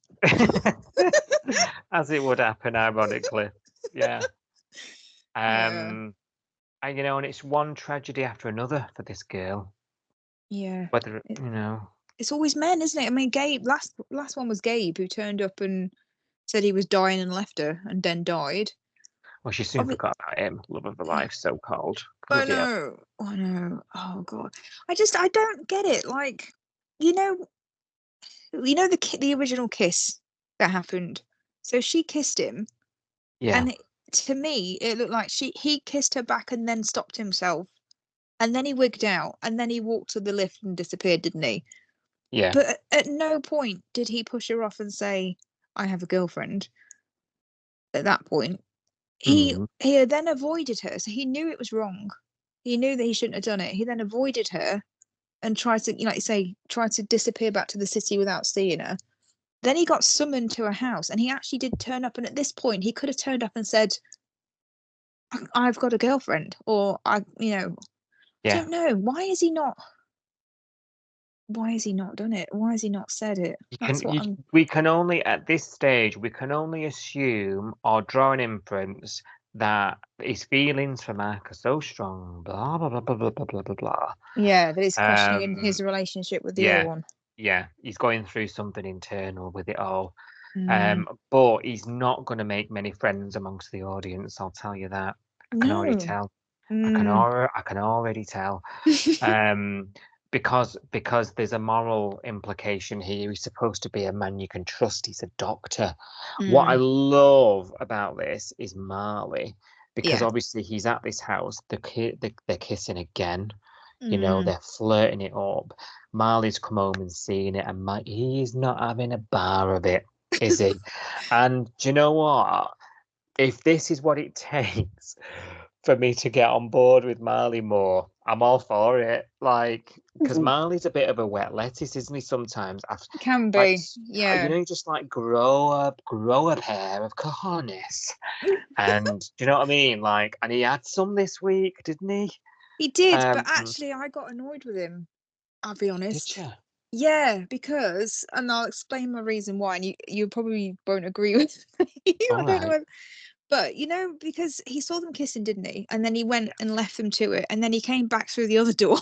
As it would happen, ironically. Yeah. And you know, and it's one tragedy after another for this girl. Yeah. Whether you know, it's always men, isn't it? I mean, Gabe. Last one was Gabe, who turned up and said he was dying and left her, and then died. Well, she soon forgot about him. Love of her life, so called. I know. Oh God, I don't get it. Like, you know the original kiss that happened. So she kissed him. Yeah. And to me, it looked like he kissed her back and then stopped himself. And then he wigged out and then he walked to the lift and disappeared, didn't he? Yeah. But at no point did he push her off and say, "I have a girlfriend." At that point, Mm. he then avoided her, so he knew it was wrong. He knew that he shouldn't have done it. He then avoided her and tried to, like you say, tried to disappear back to the city without seeing her. Then he got summoned to a house, and he actually did turn up. And at this point, he could have turned up and said, "I've got a girlfriend," or I Yeah. don't know. Why is he not? Why has he not done it? Why has he not said it? That's what I'm. We can only, at this stage, we can only assume or draw an inference that his feelings for Mark are so strong, blah, blah, blah, blah, blah, blah, blah, blah, blah. Yeah, that he's questioning Um, his relationship with the other yeah, one. yeah, he's going through something internal with it all. Mm. But he's not going to make many friends amongst the audience, I'll tell you that. I can already No. tell. I Mm. can already tell. Because there's a moral implication here. He's supposed to be a man you can trust. He's a doctor. What I Mm. love about this is Marley, because Yeah. obviously he's at this house. They're kissing again. Mm. They're flirting it up. Marley's come home and seen it, and he's not having a bar of it, is he? And do you know what? If this is what it takes for me to get on board with Marley more, I'm all for it. Like, because Marley's a bit of a wet lettuce, isn't he? Sometimes, Can like, be. Yeah. you just like grow a pair of cojones, and do you know what I mean? Like, and he had some this week, didn't he? He did, but Um, actually, I got annoyed with him. I'll be did honest. you? Yeah, because, and I'll explain my reason why, and you probably won't agree with me. I All don't know right. but because he saw them kissing, didn't he? And then he went and left them to it, and then he came back through the other door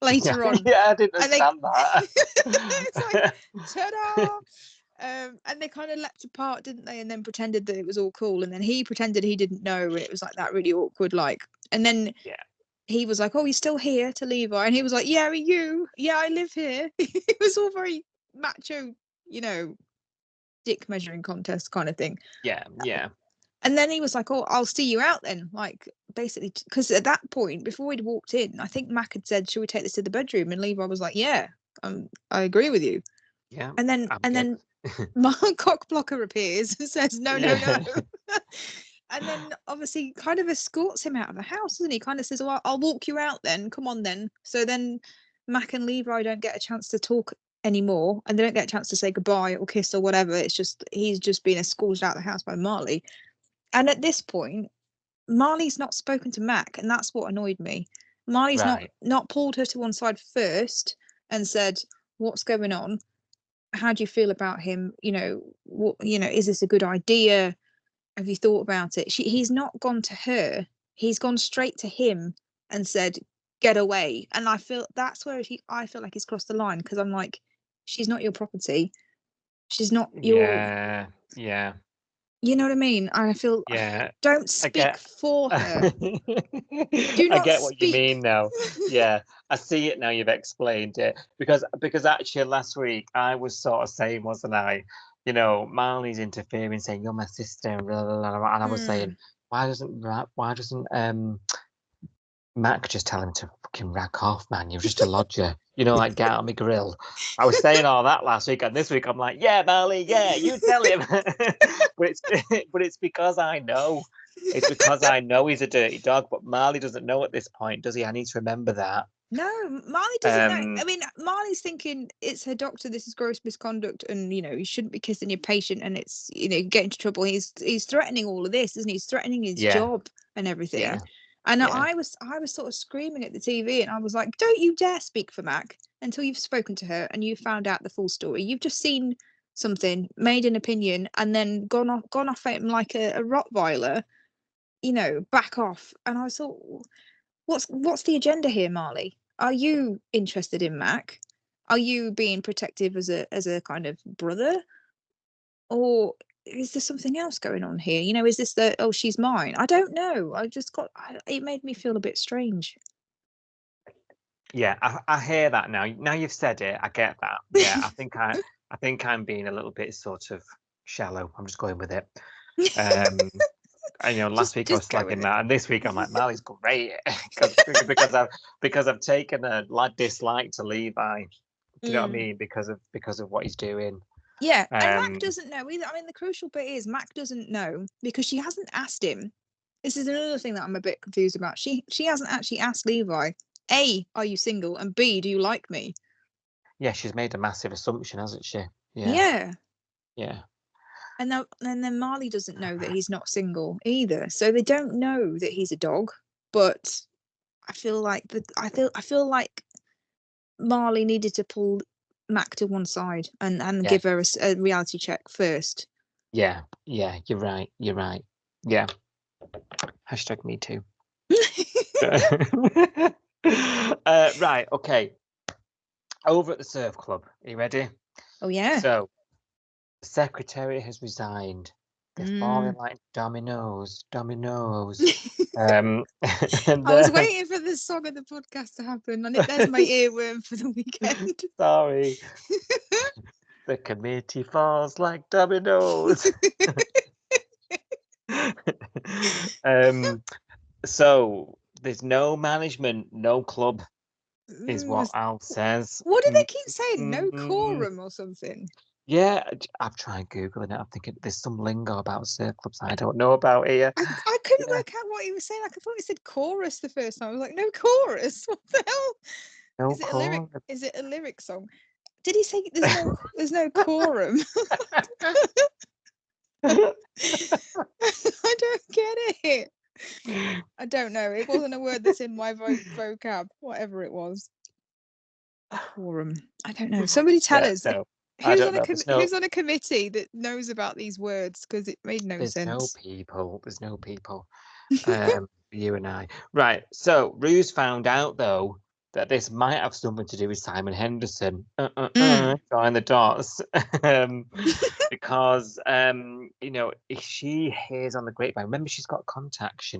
later on. Yeah, I didn't And they, understand that. it's like, ta-da! And they kind of leapt apart, didn't they? And then pretended that it was all cool, and then he pretended he didn't know, and it was like that really awkward, like. And then Yeah. he was like, "Oh, you're still here?" to Levi, and he was like, "Yeah, are you? Yeah, I live here." It was all very macho, dick measuring contest kind of thing. Yeah. And then he was like, "Oh, I'll see you out then." Like, basically, because at that point, before he'd walked in, I think Mac had said, "Should we take this to the bedroom?" And Levi was like, "Yeah, I agree with you." Yeah. And then Mark Cockblocker appears and says, "No, no, no." And then obviously kind of escorts him out of the house, doesn't he? Kind of says, "Well, I'll walk you out then. Come on then." So then Mac and Levi don't get a chance to talk anymore, and they don't get a chance to say goodbye or kiss or whatever. It's just he's just been escorted out of the house by Marley. And at this point, Marley's not spoken to Mac, and that's what annoyed me. Marley's Right. not pulled her to one side first and said, "What's going on? How do you feel about him? Is this a good idea? Have you thought about it?" He's not gone to her. He's gone straight to him and said, "Get away." And I feel that's where I feel like he's crossed the line, because I'm like, she's not your property. She's not your. Yeah. Yeah. You know what I mean? I feel Yeah. don't I speak get for her. Do I not get what you speak. mean now. Yeah, I see it now. You've explained it, because actually last week I was sort of saying, wasn't I? Marley's interfering, saying you're my sister, and blah, blah, blah, blah, and I was saying, why doesn't Mac just tell him to fucking rack off, man? You're just a lodger. Like, get out of my grill. I was saying all that last week, and this week I'm like, yeah, Marley, yeah, you tell him. but it's because I know. It's because I know he's a dirty dog, but Marley doesn't know at this point, does he? I need to remember that. No, Marley doesn't know. Um, I mean, Marley's thinking it's her doctor. This is gross misconduct, and you shouldn't be kissing your patient, and it's get into trouble. He's threatening all of this, isn't he? He's threatening his yeah, job and everything. yeah, And yeah, I was sort of screaming at the TV, and I was like, "Don't you dare speak for Mac until you've spoken to her and you found out the full story. You've just seen something, made an opinion, and then gone off at him like a Rottweiler. Back off." And I thought, what's the agenda here, Marley? Are you interested in Mac? Are you being protective as a kind of brother, or is there something else going on here? Is this she's mine? I don't know. It made me feel a bit strange. yeah. I hear that now. Now you've said it, I get that. Yeah, I think I'm being a little bit sort of shallow. I'm just going with it. Last week I was slagging that, and this week I'm like, Marley's great, because I've taken a dislike to Levi Do you know what I Mm. mean? Because of what he's doing. Yeah, and Mac Um, doesn't know either. I mean, the crucial bit is Mac doesn't know because she hasn't asked him. This is another thing that I'm a bit confused about. She hasn't actually asked Levi, A, are you single? And B, do you like me? yeah, she's made a massive assumption, hasn't she? Yeah, Yeah. yeah. And then Marley doesn't know that he's not single either. So they don't know that he's a dog. But I feel like I feel like Marley needed to pull Mac to one side and Yeah. give her a reality check first. Yeah, yeah, you're right. You're right. Yeah. Hashtag me too. Right, okay. Over at the surf club. Are you ready? Oh yeah. So the secretary has resigned. They're falling like dominoes. And I was waiting for the song of the podcast to happen, and there's my earworm for the weekend. Sorry. The committee falls like dominoes. So there's no management, no club, is what Al says. What do they keep saying? No Mm, quorum or something? Yeah, I've tried Googling it. I'm thinking there's some lingo about surf clubs I don't know about here. I couldn't Yeah. work out what he was saying. Like, I thought he said chorus the first time. I was like, no chorus. What the hell? No Is it a lyric? quorum. Is it a lyric song? Did he say there's no quorum? I don't get it. I don't know. It wasn't a word that's in my vocab, whatever it was. Quorum. I don't know. Somebody tell us. No, I Who's don't on, know. who's on a committee that knows about these words? Because it made no There's no sense. people. There's no people. You and I. Right. So Ruse found out though that this might have something to do with Simon Henderson. Join the dots. Because if she hears on the grapevine, remember she's got contacts,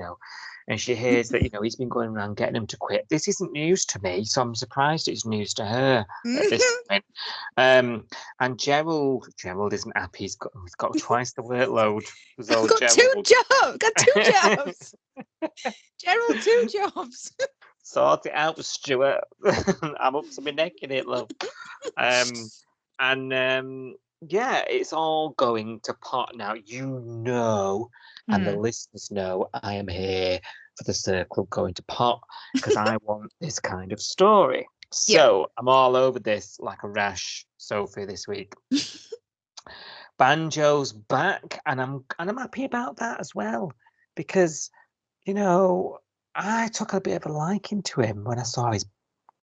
and she hears that he's been going around getting him to quit. This isn't news to me, so I'm surprised it's news to her at this point. And Gerald isn't happy. He's got twice the workload. Got Gerald. two jobs. Gerald, 2 jobs. Sort it out, Stuart. I'm up to my neck in it, love. Yeah, it's all going to pot now. And the listeners know I am here for the circle going to pot because I want this kind of story. So I'm all over this like a rash, Sophie, this week. Banjo's back, and I'm happy about that as well because I took a bit of a liking to him when I saw his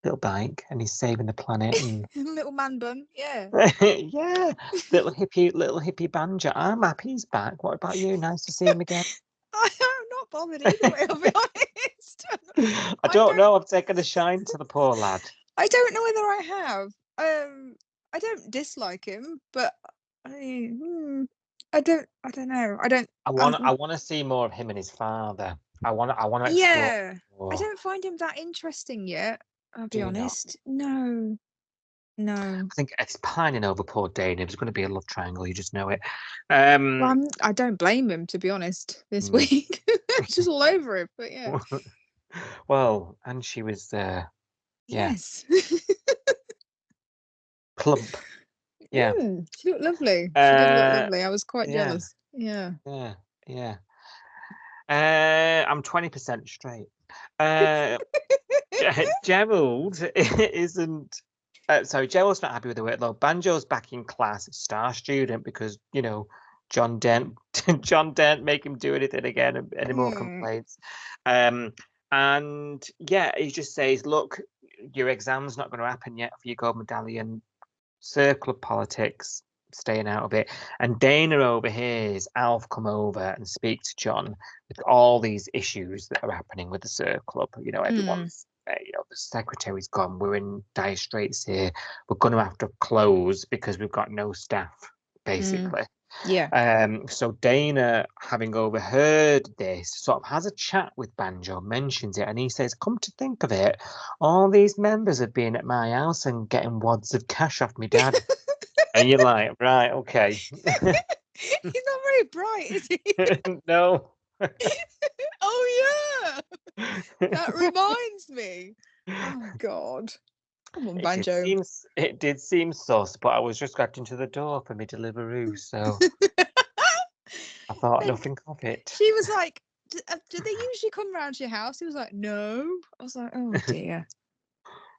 little bike and he's saving the planet and Little man bun, yeah. yeah, little hippie Banjo. I'm happy he's back. What about you? Nice to see him again. I'm not bothered either way, I'll be honest. I don't know. I've taken a shine to the poor lad. I don't know whether I have. I don't dislike him, but I don't know. I want to see more of him and his father. I want to explore. Yeah, more. I don't find him that interesting yet. I'll Do be you not? honest. No. I think it's pining over poor Dana. There's going to be a love triangle. You just know it. Well, I don't blame him, to be honest, this week. It's just all over it, but yeah. Well, and she was Yes. plump. Yeah. She looked lovely. She did look lovely. I was quite jealous. Yeah. Yeah. I'm 20% straight. Gerald isn't. Gerald's not happy with the workload. Banjo's back in class, star student, because John Dent make him do anything again, any more complaints. And yeah, he just says, look, your exam's not going to happen yet for your gold medallion. Circle of politics, staying out of it. And Dana overhears Alf come over and speak to John with all these issues that are happening with the Surf Club. Everyone's, the secretary's gone. We're in dire straits here. We're going to have to close because we've got no staff, basically. Yeah. So Dana, having overheard this, sort of has a chat with Banjo, mentions it, and he says, come to think of it, all these members have been at my house and getting wads of cash off me dad. And you're like, right, okay. He's not very bright, is he? No. Oh yeah. That reminds me. Oh God. Come on, Banjo. It did seem sus, but I was just getting to the door for me Deliveroo, so I thought Then nothing of it. she was like, do they usually come round to your house? He was like, no. I was like, oh dear.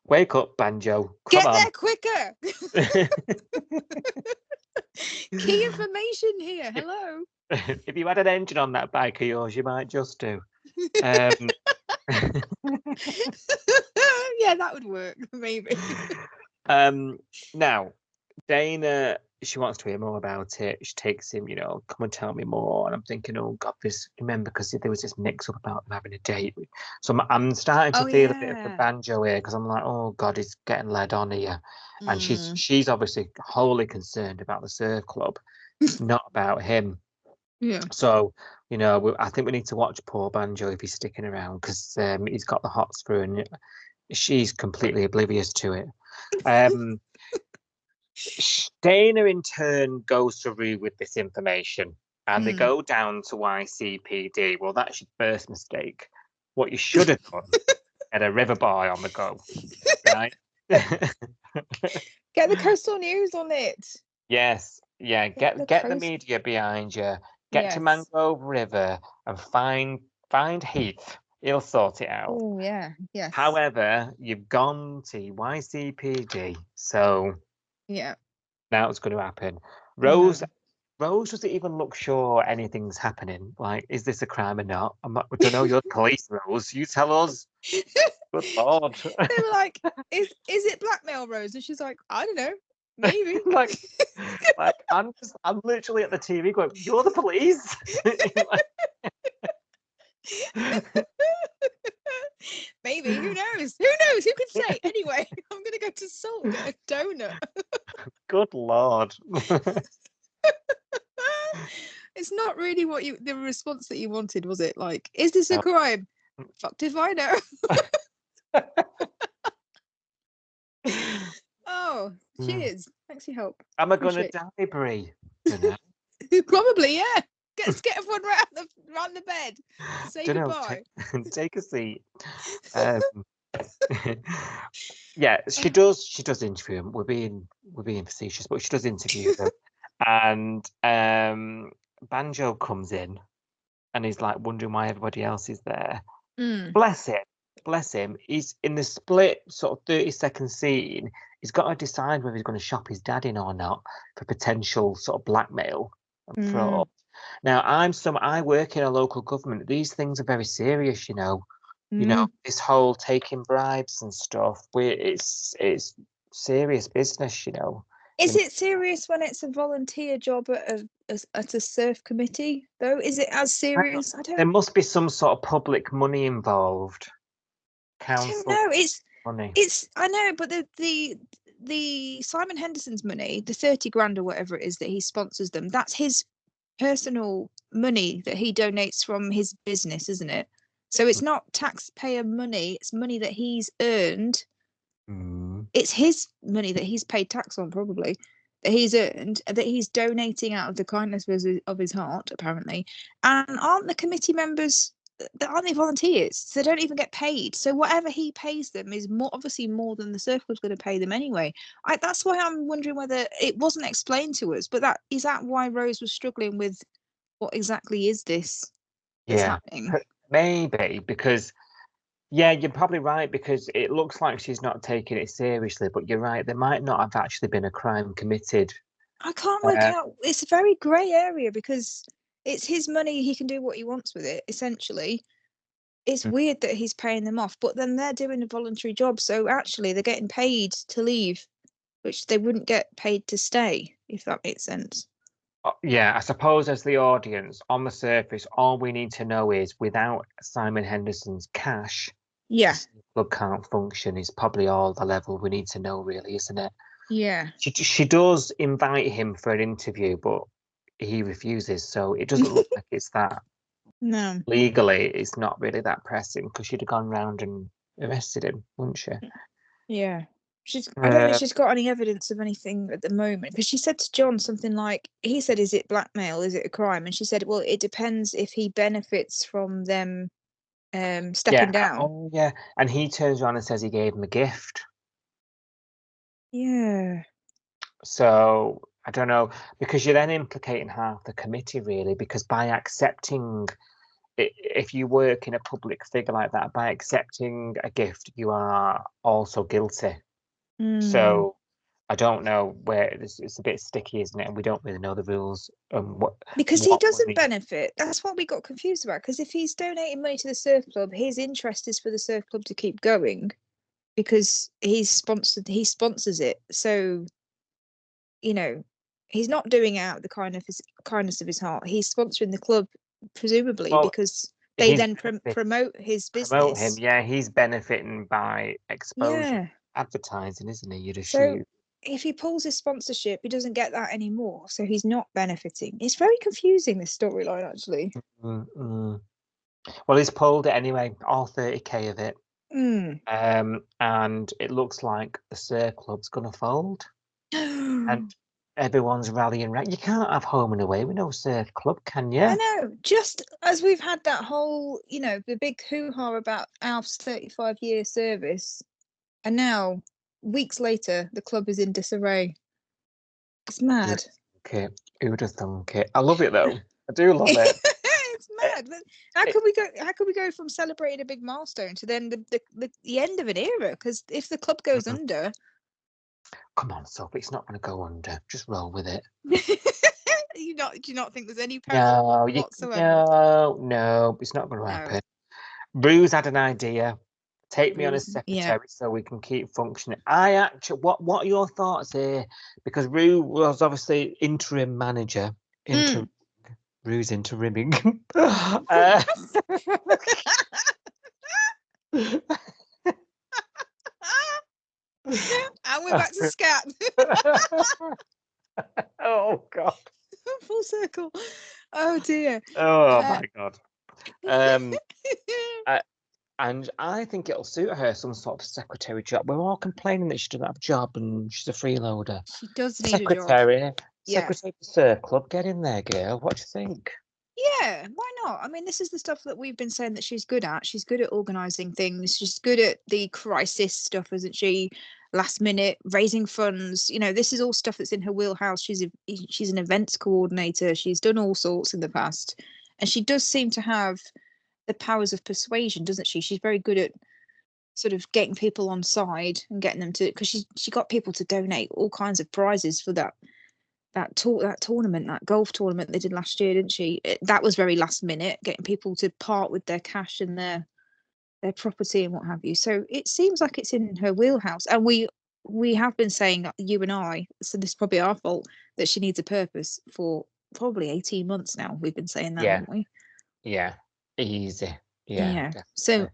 Wake up, Banjo. Get Come there quicker. on. Key information here. Hello. If you had an engine on that bike of yours, you might just do. Yeah, that would work, maybe. Now, Dana, she wants to hear more about it. She takes him, come and tell me more. And I'm thinking, oh God, remember, because there was this mix up about them having a date. So I'm starting to Oh, feel a bit of the yeah. Banjo here, because I'm like, oh God, he's getting led on here. And Mm. she's obviously wholly concerned about the surf club, not about him. Yeah. So, I think we need to watch poor Banjo if he's sticking around, because he's got the hots for her and she's completely oblivious to it. Dana in turn goes to Rue with this information, and they go down to YCPD. Well, that's your first mistake. What you should have done, had a river boy on the go, right? Get the Coastal News on it. Yes, yeah. Get the media behind you. Get to Mangrove River and find Heath. He'll sort it out. Oh yeah, yes. However, you've gone to YCPD, so yeah, now it's going to happen. Rose doesn't even look sure anything's happening. Like, is this a crime or not? I don't know. You're the police, Rose. You tell us. Good Lord. They were like, "Is it blackmail, Rose?" And she's like, "I don't know, maybe." like I'm literally at the TV going, "You're the police." Maybe. Who knows? Who knows? Who can say? Anyway, I'm gonna go to Salt and get a donut. Good Lord. It's not really the response that you wanted, was it? Like, is this a crime? Fucked if I know. Oh, cheers. Thanks for your help. Am I gonna die, Brie? Probably, yeah. Get everyone round the bed. Say goodbye. Take a seat. Yeah, she does interview him. We're being facetious, but she does interview them. And Banjo comes in and he's like wondering why everybody else is there. Bless him. He's in the split sort of 30-second scene. He's got to decide whether he's going to shop his dad in or not for potential sort of blackmail and fraud. Now, I work in a local government. These things are very serious, this whole taking bribes and stuff. It's serious business, Is it serious when it's a volunteer job at a surf committee, though? Is it as serious? I don't. There must be some sort of public money involved. Council I don't know. money. I know, but the Simon Henderson's money, the 30 grand or whatever it is that he sponsors them, that's his personal money that he donates from his business, isn't it? So it's not taxpayer money, it's money that he's earned. It's his money that he's paid tax on, probably, that he's earned, that he's donating out of the kindness of his heart, apparently. And aren't the committee members, aren't they volunteers? So they don't even get paid. So whatever he pays them is obviously more than the surf club's going to pay them anyway. That's why I'm wondering whether it wasn't explained to us, but is that why Rose was struggling with what exactly is this that's happening? Maybe, because you're probably right, because it looks like she's not taking it seriously, but you're right, there might not have actually been a crime committed. I can't work out. It's a very grey area because it's his money. He can do what he wants with it, essentially. It's weird that he's paying them off, but then they're doing a voluntary job. So actually they're getting paid to leave, which they wouldn't get paid to stay, if that makes sense. Yeah, I suppose as the audience, on the surface, all we need to know is without Simon Henderson's cash, the club can't function is probably all the level we need to know, really, isn't it? Yeah. She does invite him for an interview, but he refuses, so it doesn't look like it's that. No. Legally, it's not really that pressing, because she'd have gone round and arrested him, wouldn't she? Yeah. I don't think she's got any evidence of anything at the moment, because she said to John something like, he said, is it blackmail? Is it a crime? And she said, well, it depends if he benefits from them stepping down. Oh, yeah. And he turns around and says he gave him a gift. Yeah. So I don't know, because you're then implicating half the committee, really, because by accepting, if you work in a public figure like that, by accepting a gift, you are also guilty. Mm. So I don't know where it's a bit sticky, isn't it? And we don't really know the rules. Because he what doesn't money- benefit. That's what we got confused about. Because if he's donating money to the surf club, his interest is for the surf club to keep going, because he sponsors it. So, you know, he's not doing it out of the kindness of his heart. He's sponsoring the club, presumably, Well, because they he's then benefit- promote his promote him. business. Yeah, he's benefiting by exposure, Yeah. advertising, isn't he? You'd So assume. if he pulls his sponsorship, he doesn't get that anymore. So he's not benefiting. It's very confusing, this storyline, actually. Mm. Well, he's pulled it anyway, all 30k of it. Mm. And it looks like the surf club's gonna fold, and everyone's rallying round. You can't have home and away with no surf club, can you? I know. Just as we've had that whole, the big hoo-ha about Alf's 35-year service, and now, weeks later, the club is in disarray. It's mad. Okay, who would have thunk it? I love it though. I do love it. It's mad. But how could we go? How could we go from celebrating a big milestone to then the end of an era? Because if the club goes under, Come on, Sophie, it's not going to go under. Just roll with it. do you not think there's any peril whatsoever? No, it's not going to happen. Rue's had an idea. Take me on as secretary so we can keep functioning. What are your thoughts here? Because Rue was obviously interim manager. Rue's interiming. And we're back to scat. Oh God. Full circle. Oh dear. Oh my God. And I think it'll suit her, some sort of secretary job. We're all complaining that she doesn't have a job and she's a freeloader. She does need a job. Secretary of the surf club, get in there, girl. What do you think? Yeah, why not? I mean, this is the stuff that we've been saying that she's good at. She's good at organising things. She's good at the crisis stuff, isn't she? Last minute, raising funds. This is all stuff that's in her wheelhouse. She's an events coordinator. She's done all sorts in the past. And she does seem to have the powers of persuasion, doesn't she? She's very good at sort of getting people on side and getting them to, because she got people to donate all kinds of prizes for that tournament, that golf tournament they did last year, didn't she? That was very last minute, getting people to part with their cash and their property and what have you. So it seems like it's in her wheelhouse. And we have been saying, you and I, so this is probably our fault, that she needs a purpose for probably 18 months now. We've been saying that, haven't we? Yeah. Easy. Yeah. So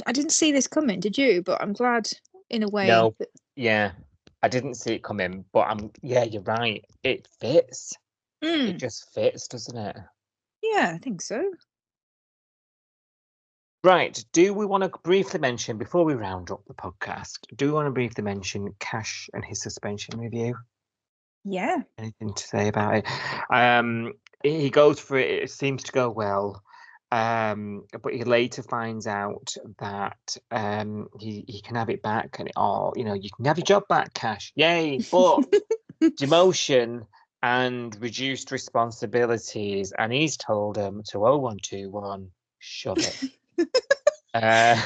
I didn't see this coming, did you? But I'm glad in a way. No. Yeah. I didn't see it coming, but you're right. It fits. It just fits, doesn't it? Yeah, I think so. Right. Do we want to briefly mention, before we round up the podcast, do we want to briefly mention Cash and his suspension review? Yeah. Anything to say about it? He goes for it. It seems to go well. But he later finds out that he can have it back, and you can have your job back, Cash. Yay! But demotion and reduced responsibilities, and he's told him to 0121 shove it. Yeah.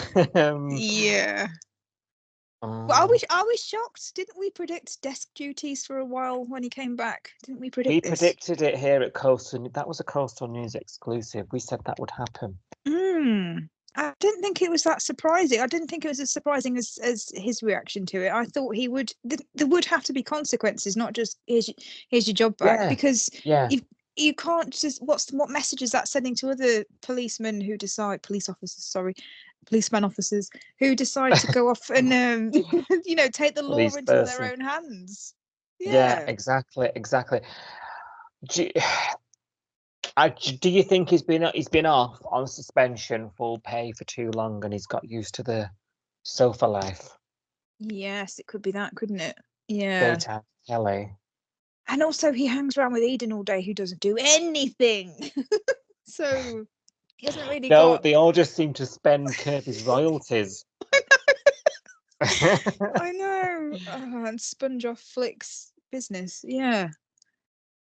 Well, I was shocked. Didn't we predict desk duties for a while when he came back? Didn't we predict this? Predicted it here at Coastal. That was a Coastal News exclusive. We said that would happen. I didn't think it was that surprising. I didn't think it was as surprising as his reaction to it. I thought he would. There would have to be consequences, not just here's your job back, because you can't just. What message is that sending to other policemen who decide, police officers who decide to go off and take the law into their own hands? Yeah, exactly. Do you think he's been off on suspension, full pay for too long, and he's got used to the sofa life? Yes, it could be that, couldn't it? Yeah. Daytime telly. And also, he hangs around with Eden all day, who doesn't do anything. So he hasn't really got... they all just seem to spend Kirby's royalties. I know. And sponge off Flick's business. Yeah.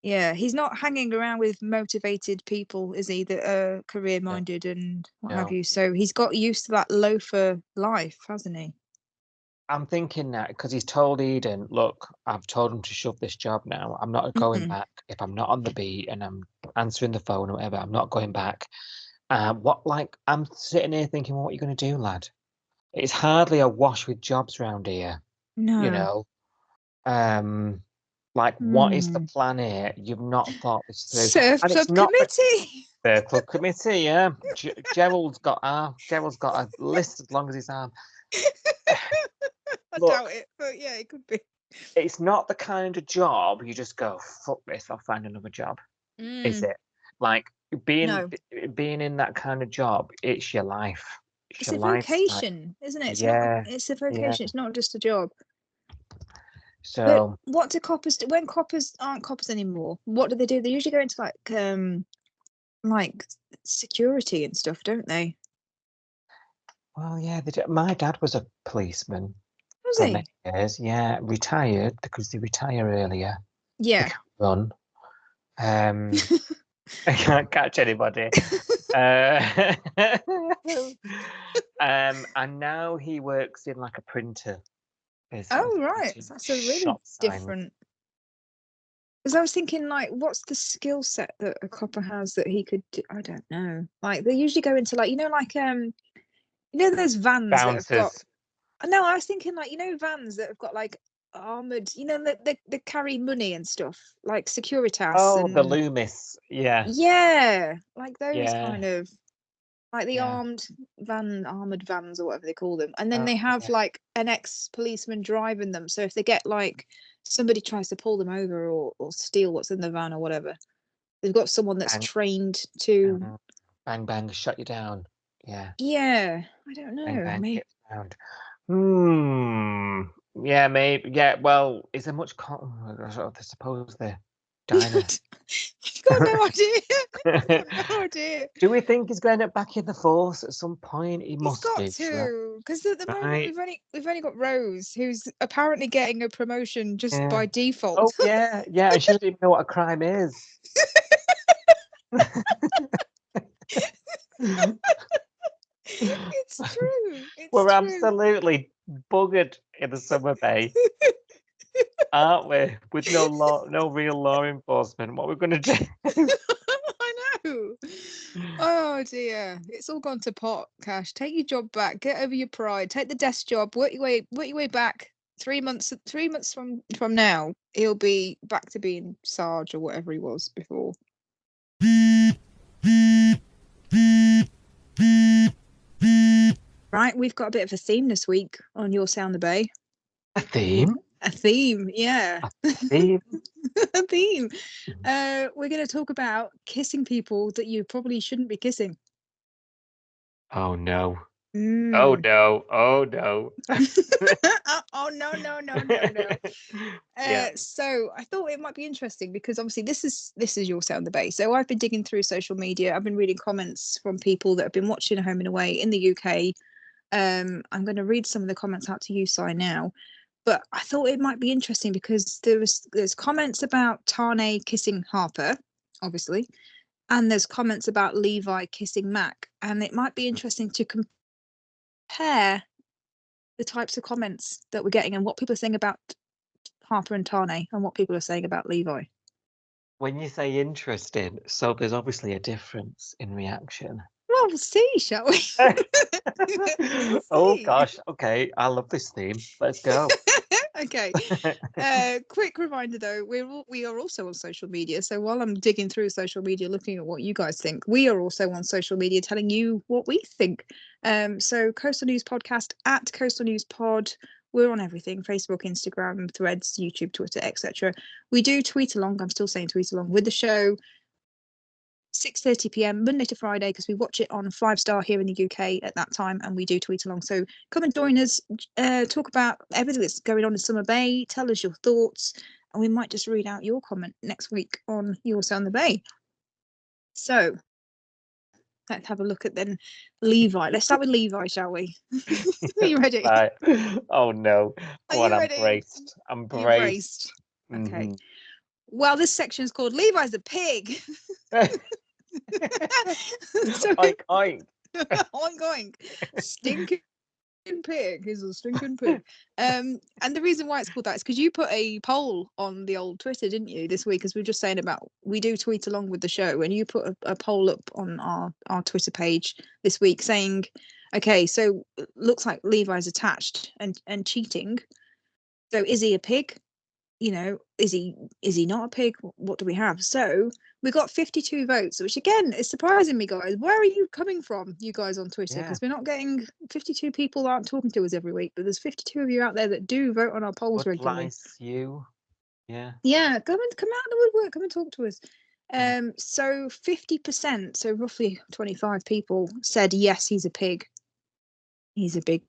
Yeah. He's not hanging around with motivated people, is he? That are career minded and what have no. you. So he's got used to that loafer life, hasn't he? I'm thinking that because he's told Eden, look, I've told him to shove this job now. I'm not going Mhm. back. If I'm not on the beat and I'm answering the phone or whatever, I'm not going back. I'm sitting here thinking, what are you going to do, lad? It's hardly a wash with jobs round here, you No. know. What is the Hmm. plan here? You've not thought this through. Surf And Club it's not the Committee. Club Committee, yeah. Gerald's got a list as long as his arm. I Look, doubt it, but yeah, it could be. it's not the kind of job you just go, fuck this, I'll find another job. Is Mm. it? Like being No. being in that kind of job, it's your life. It's It's your a lifestyle. vocation, isn't it? It's not. Yeah, It's a yeah. vocation. It's not just a job. But So what do coppers do when coppers aren't coppers anymore? What do? They usually go into like security and stuff, don't they? well, yeah, my dad was a policeman Was for he? many years. Yeah, retired because they retire earlier. They Yeah. can't run. I can't catch anybody. And now he works in like a printer. Oh right, printing so that's a really shop signs. different. Because I was thinking, like, what's the skill set that a copper has that he could do? I don't know. Like they usually go into those vans that have got. Bouncers. No, I was thinking vans that have got like armored. They carry money and stuff like Securitas Oh, the and Loomis. Yeah, yeah, like those yeah, kind of like the yeah. armored vans or whatever they call them, and then Oh, they have yeah. like an ex-policeman driving them. So if they get like somebody tries to pull them over or steal what's in the van or whatever, they've got someone that's Bang, trained to. bang, bang, shut you down. Yeah, Yeah, I don't bang, know. bang, Maybe hit round. Yeah, maybe. Yeah, well, is there much? I suppose the diners. you've got no idea. I've got no idea. Do we think he's going to back in the force at some point? He He's must got do, sure. to, because at the moment Right. we've only got Rose, who's apparently getting a promotion just Yeah. by Oh, default. yeah, yeah. And she doesn't even know what a crime is. It's true. It's We're true. absolutely buggered in the summer bay, aren't we? With no real law enforcement. What we're going to do? I know. Oh dear, it's all gone to pot. Cash, take your job back. Get over your pride. Take the desk job. Work your way back. 3 months. 3 months from now, he'll be back to being Sarge or whatever he was before. Right, we've got a bit of a theme this week on Your Sound the Bay. A theme? A theme, yeah. A theme? A theme. We're going to talk about kissing people that you probably shouldn't be kissing. Oh no. Mm. Oh no. Oh no. Oh no. Yeah. So I thought it might be interesting because obviously this is Your Sound the Bay. So I've been digging through social media. I've been reading comments from people that have been watching A Home and Away in the UK. I'm going to read some of the comments out to you, Si, now. But I thought it might be interesting because there's comments about Tane kissing Harper, obviously, and there's comments about Levi kissing Mac, and it might be interesting to compare the types of comments that we're getting and what people are saying about Harper and Tane and what people are saying about Levi. When you say interesting, so there's obviously a difference in reaction. Well, we'll see, shall we? We'll Oh see. gosh. Okay. I love this theme. Let's go. Okay. Quick reminder though, we are also on social media. So while I'm digging through social media, looking at what you guys think, we are also on social media telling you what we think. So Coastal News Podcast at Coastal News Pod. We're on everything: Facebook, Instagram, Threads, YouTube, Twitter, etc. We do tweet along. I'm still saying tweet along with the show. 6:30 p.m. Monday to Friday, because we watch it on 5-star here in the UK at that time, and we do tweet along. So come and join us, talk about everything that's going on in Summer Bay, tell us your thoughts, and we might just read out your comment next week on Your Sound the Bay. So let's have a look at then Levi. Let's start with Levi, shall we? Are you ready? Right. Oh no. Are Go on, you I'm ready? braced. I'm Are you braced. braced? Okay. Mhm. Well, this section is called Levi's a pig. So Oink, oink. oink, stinking pig. He's a stinking pig. And the reason why it's called that is because you put a poll on the old Twitter, didn't you, this week? As we were just saying about, we do tweet along with the show, and you put a poll up on our Twitter page this week saying, okay, so it looks like Levi's attached and cheating. So is he a pig? You know, is he not a pig? What do we have? So we got 52 votes, which again is surprising me, guys. Where are you coming from, you guys on Twitter? Yeah. Because we're not getting 52 people aren't talking to us every week, but there's 52 of you out there that do vote on our polls Good regularly. lice, you. Yeah. Yeah, come out of the woodwork, come and talk to us. So 50%, so roughly 25 people said yes, he's a pig. He's a big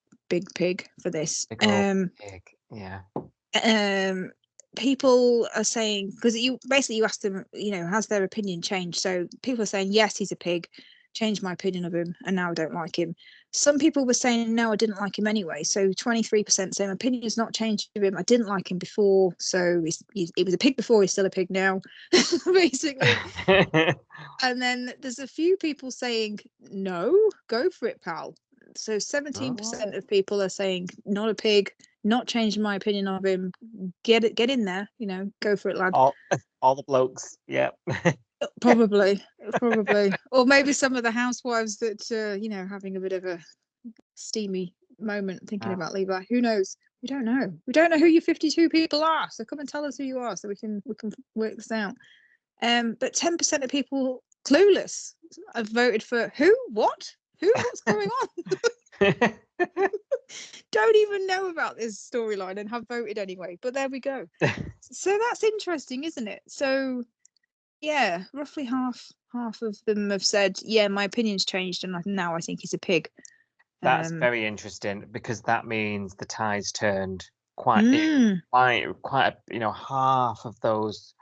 pig for this. Big old pig. Yeah. People are saying, because you asked them, you know, has their opinion changed? So people are saying yes, he's a pig, changed my opinion of him, and now I don't like him. Some people were saying no, I didn't like him anyway. So 23% saying my opinion has not changed of him, I didn't like him before, so he was a pig before, he's still a pig now. Basically. And then there's a few people saying no, go for it, pal. So 17% of people are saying not a pig, not changing my opinion of him. Get in there, you know, go for it, lad. all the blokes. Yeah. Probably, or maybe some of the housewives that you know, having a bit of a steamy moment thinking about Levi. Who knows? We don't know who your 52 people are. So come and tell us who you are, so we can work this out. But 10% of people clueless have voted for who, what, who, what's going on. Don't even know about this storyline and have voted anyway, but there we go. So that's interesting, isn't it? So yeah, roughly half of them have said, yeah, my opinion's changed and now I think he's a pig. That's very interesting, because that means the tide's turned quite you know, half of those,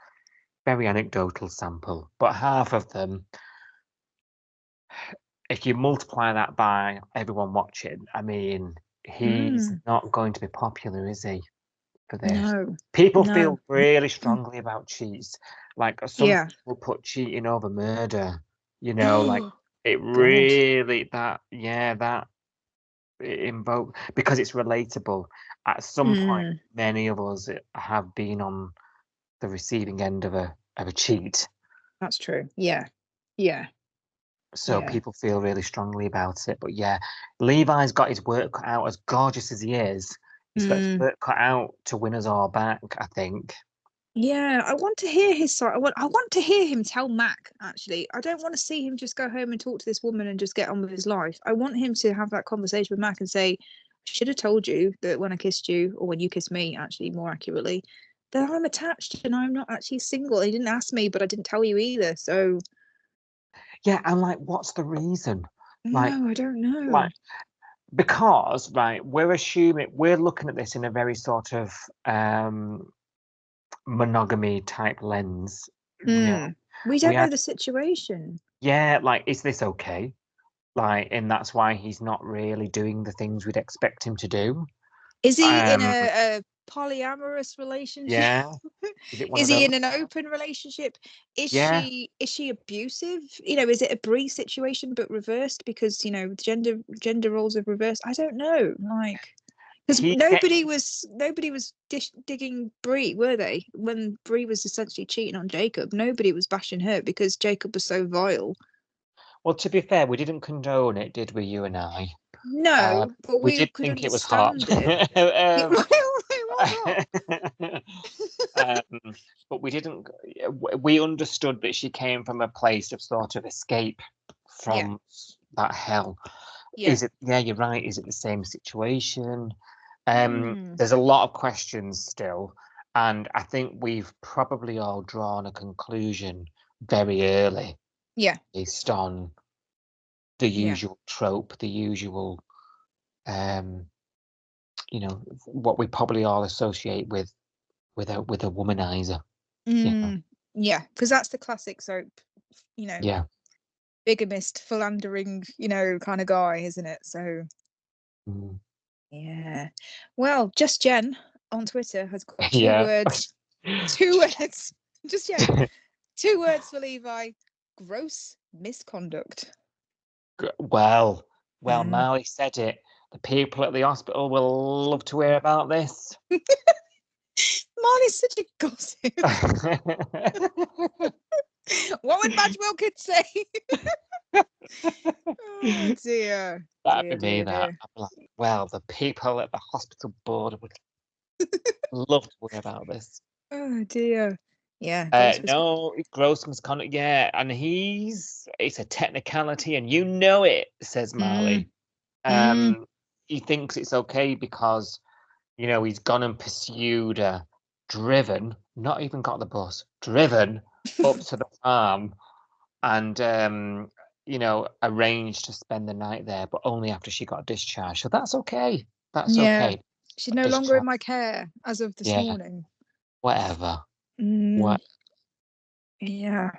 very anecdotal sample, but half of them, if you multiply that by everyone watching, I mean, he's not going to be popular, is he, for this? No. People feel really strongly about cheats. Like some people put cheating over murder, you know, like it really, that it invoke, because it's relatable. At some point, many of us have been on the receiving end of a cheat. That's true. Yeah. So people feel really strongly about it. But yeah, Levi's got his work cut out. As gorgeous as he is, he's got his work cut out to win us all back, I think. Yeah, I want to hear his side. I want to hear him tell Mac, actually. I don't want to see him just go home and talk to this woman and just get on with his life. I want him to have that conversation with Mac and say, I should have told you that when I kissed you, or when you kissed me, actually, more accurately, that I'm attached and I'm not actually single. He didn't ask me, but I didn't tell you either. So yeah, and like, what's the reason? Like, no, I don't know. Like, because we're looking at this in a very sort of monogamy type lens. You know, we don't know the situation. Yeah, like, is this okay? Like, and that's why he's not really doing the things we'd expect him to do. Is he in a polyamorous relationship? Yeah. Is he in an open relationship? Is she abusive? You know, is it a Brie situation but reversed, because, you know, gender roles have reversed? I don't know. Like, because nobody was digging Brie, were they? When Brie was essentially cheating on Jacob, nobody was bashing her because Jacob was so vile. Well, to be fair, we didn't condone it, did we, you and I? No, but we did think it was hot. But we didn't. We understood that she came from a place of sort of escape from that hell. Yeah. Is it? Yeah, you're right. Is it the same situation? There's a lot of questions still, and I think we've probably all drawn a conclusion very early. Yeah, based on the usual trope, the usual, you know, what we probably all associate with a womanizer. Yeah, because that's the classic soap, you know. Yeah. bigamist, philandering, kind of guy, isn't it? So Mm. yeah. Well, Just Jen on Twitter has got two Yeah. words. Two words. Just Jen. 2 words for Levi. Gross misconduct. Well, Mm. Marley said it. The people at the hospital will love to hear about this. Marley's such a gossip. What would Madge Wilkins say? Oh dear. That'd be me, Dear, that. dear. I'd be like, well, the people at the hospital board would love to hear about this. Oh dear. Yeah. gross No, gross misconduct, yeah. And it's a technicality and you know it, says Marley. He thinks it's okay because, he's gone and pursued her, driven, not even got the bus, driven up to the farm and, arranged to spend the night there, but only after she got discharged. So that's okay. That's Yeah. okay. She's no longer in my care as of this morning. Whatever. What? Yeah.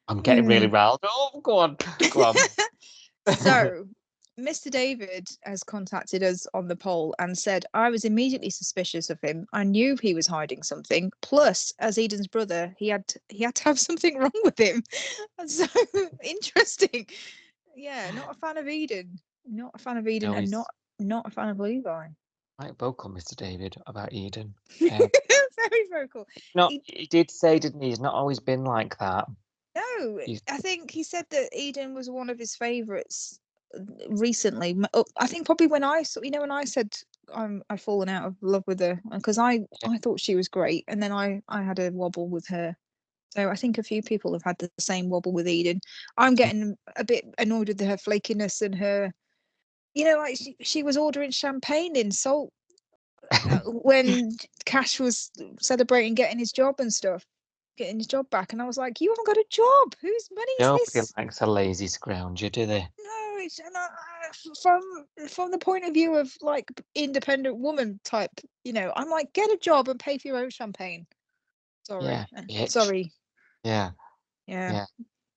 I'm getting really riled. Oh, go on. So, Mr. David has contacted us on the poll and said, I was immediately suspicious of him. I knew he was hiding something. Plus, as Eden's brother, he had to have something wrong with him. So interesting. Yeah, not a fan of Eden. Not a fan of Eden, No, and not a fan of Levi. Quite vocal, Mr. David, about Eden. Very vocal. No, he did say, didn't he? He's not always been like that. No, I think he said that Eden was one of his favourites recently. I think probably when I saw, when I said I've fallen out of love with her because I thought she was great, and then I had a wobble with her. So I think a few people have had the same wobble with Eden. I'm getting a bit annoyed with her flakiness and her, like she was ordering champagne in Salt when Cash was celebrating getting his job and stuff. Getting his job back, and I was like, "You haven't got a job. Whose money is Nobody this?" likes a lazy scrounger, do they? No, it's from the point of view of like independent woman type. I'm like, get a job and pay for your own champagne. Sorry, Yeah, bitch. sorry. Yeah.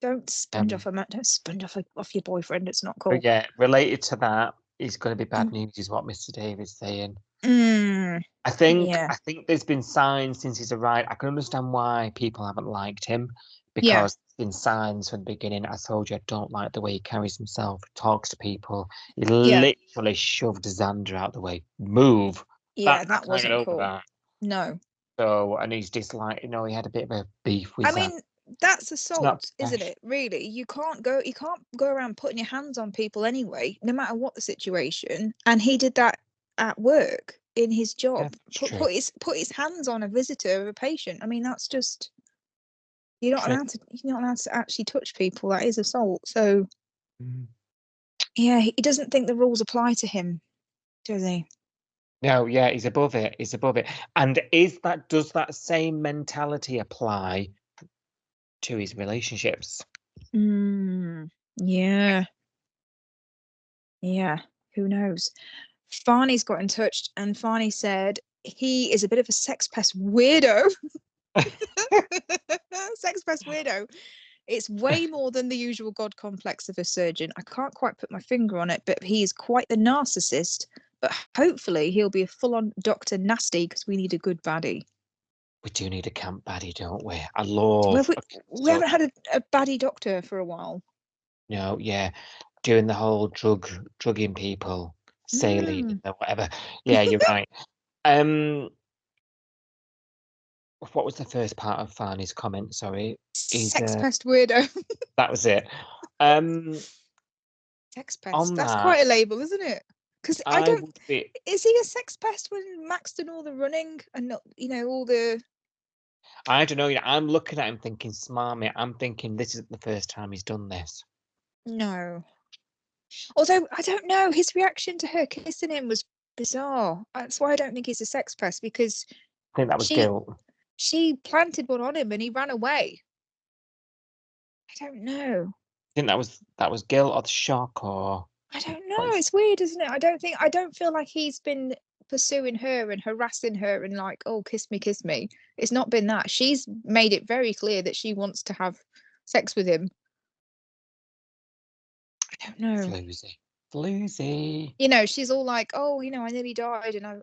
Don't sponge off off your boyfriend. It's not cool. But yeah, related to that, it's going to be bad news, is what Mr. David's saying. I think there's been signs since he's arrived. I can understand why people haven't liked him because there's been signs from the beginning. I told you I don't like the way he carries himself, talks to people. He literally shoved Xander out the way. Move. Yeah, that wasn't over cool. that. No. So, and he's just like, he had a bit of a beef with I mean, that's assault, isn't fresh. it? Really, you can't go around putting your hands on people anyway, no matter what the situation. And he did that at work in his job. Put his hands on a visitor or a patient. I mean, that's just you're not allowed to actually touch people. That is assault. So yeah, he doesn't think the rules apply to him, does he? No, yeah, he's above it. He's above it. And does that same mentality apply to his relationships? Yeah. Yeah. Who knows? Farney's got in touch, and Farney said he is a bit of a sex pest weirdo. Sex pest weirdo. It's way more than the usual god complex of a surgeon. I can't quite put my finger on it, but he is quite the narcissist. But hopefully he'll be a full-on Dr. Nasty because we need a good baddie. We do need a camp baddie, don't we? I love. We haven't had a baddie doctor for a while. No, yeah, doing the whole drugging people, saline or whatever. Yeah, you're right. What was the first part of Farney's comment? Sorry, sex pest weirdo. That was it. Sex pest. That's quite a label, isn't it? Because I don't. Is he a sex pest when Max done all the running and not, all the? I don't know. I'm looking at him thinking, smarmy. I'm thinking this isn't the first time he's done this. No. Although I don't know, his reaction to her kissing him was bizarre. That's why I don't think he's a sex pest, because I think that was guilt. She planted one on him and he ran away. I don't know. I think that was guilt or the shock, or I don't know. It's weird, isn't it? I don't feel like he's been pursuing her and harassing her and like, oh, kiss me. It's not been that. She's made it very clear that she wants to have sex with him. don't know. Floozy. You know, she's all like, "Oh, you know, I nearly died, and I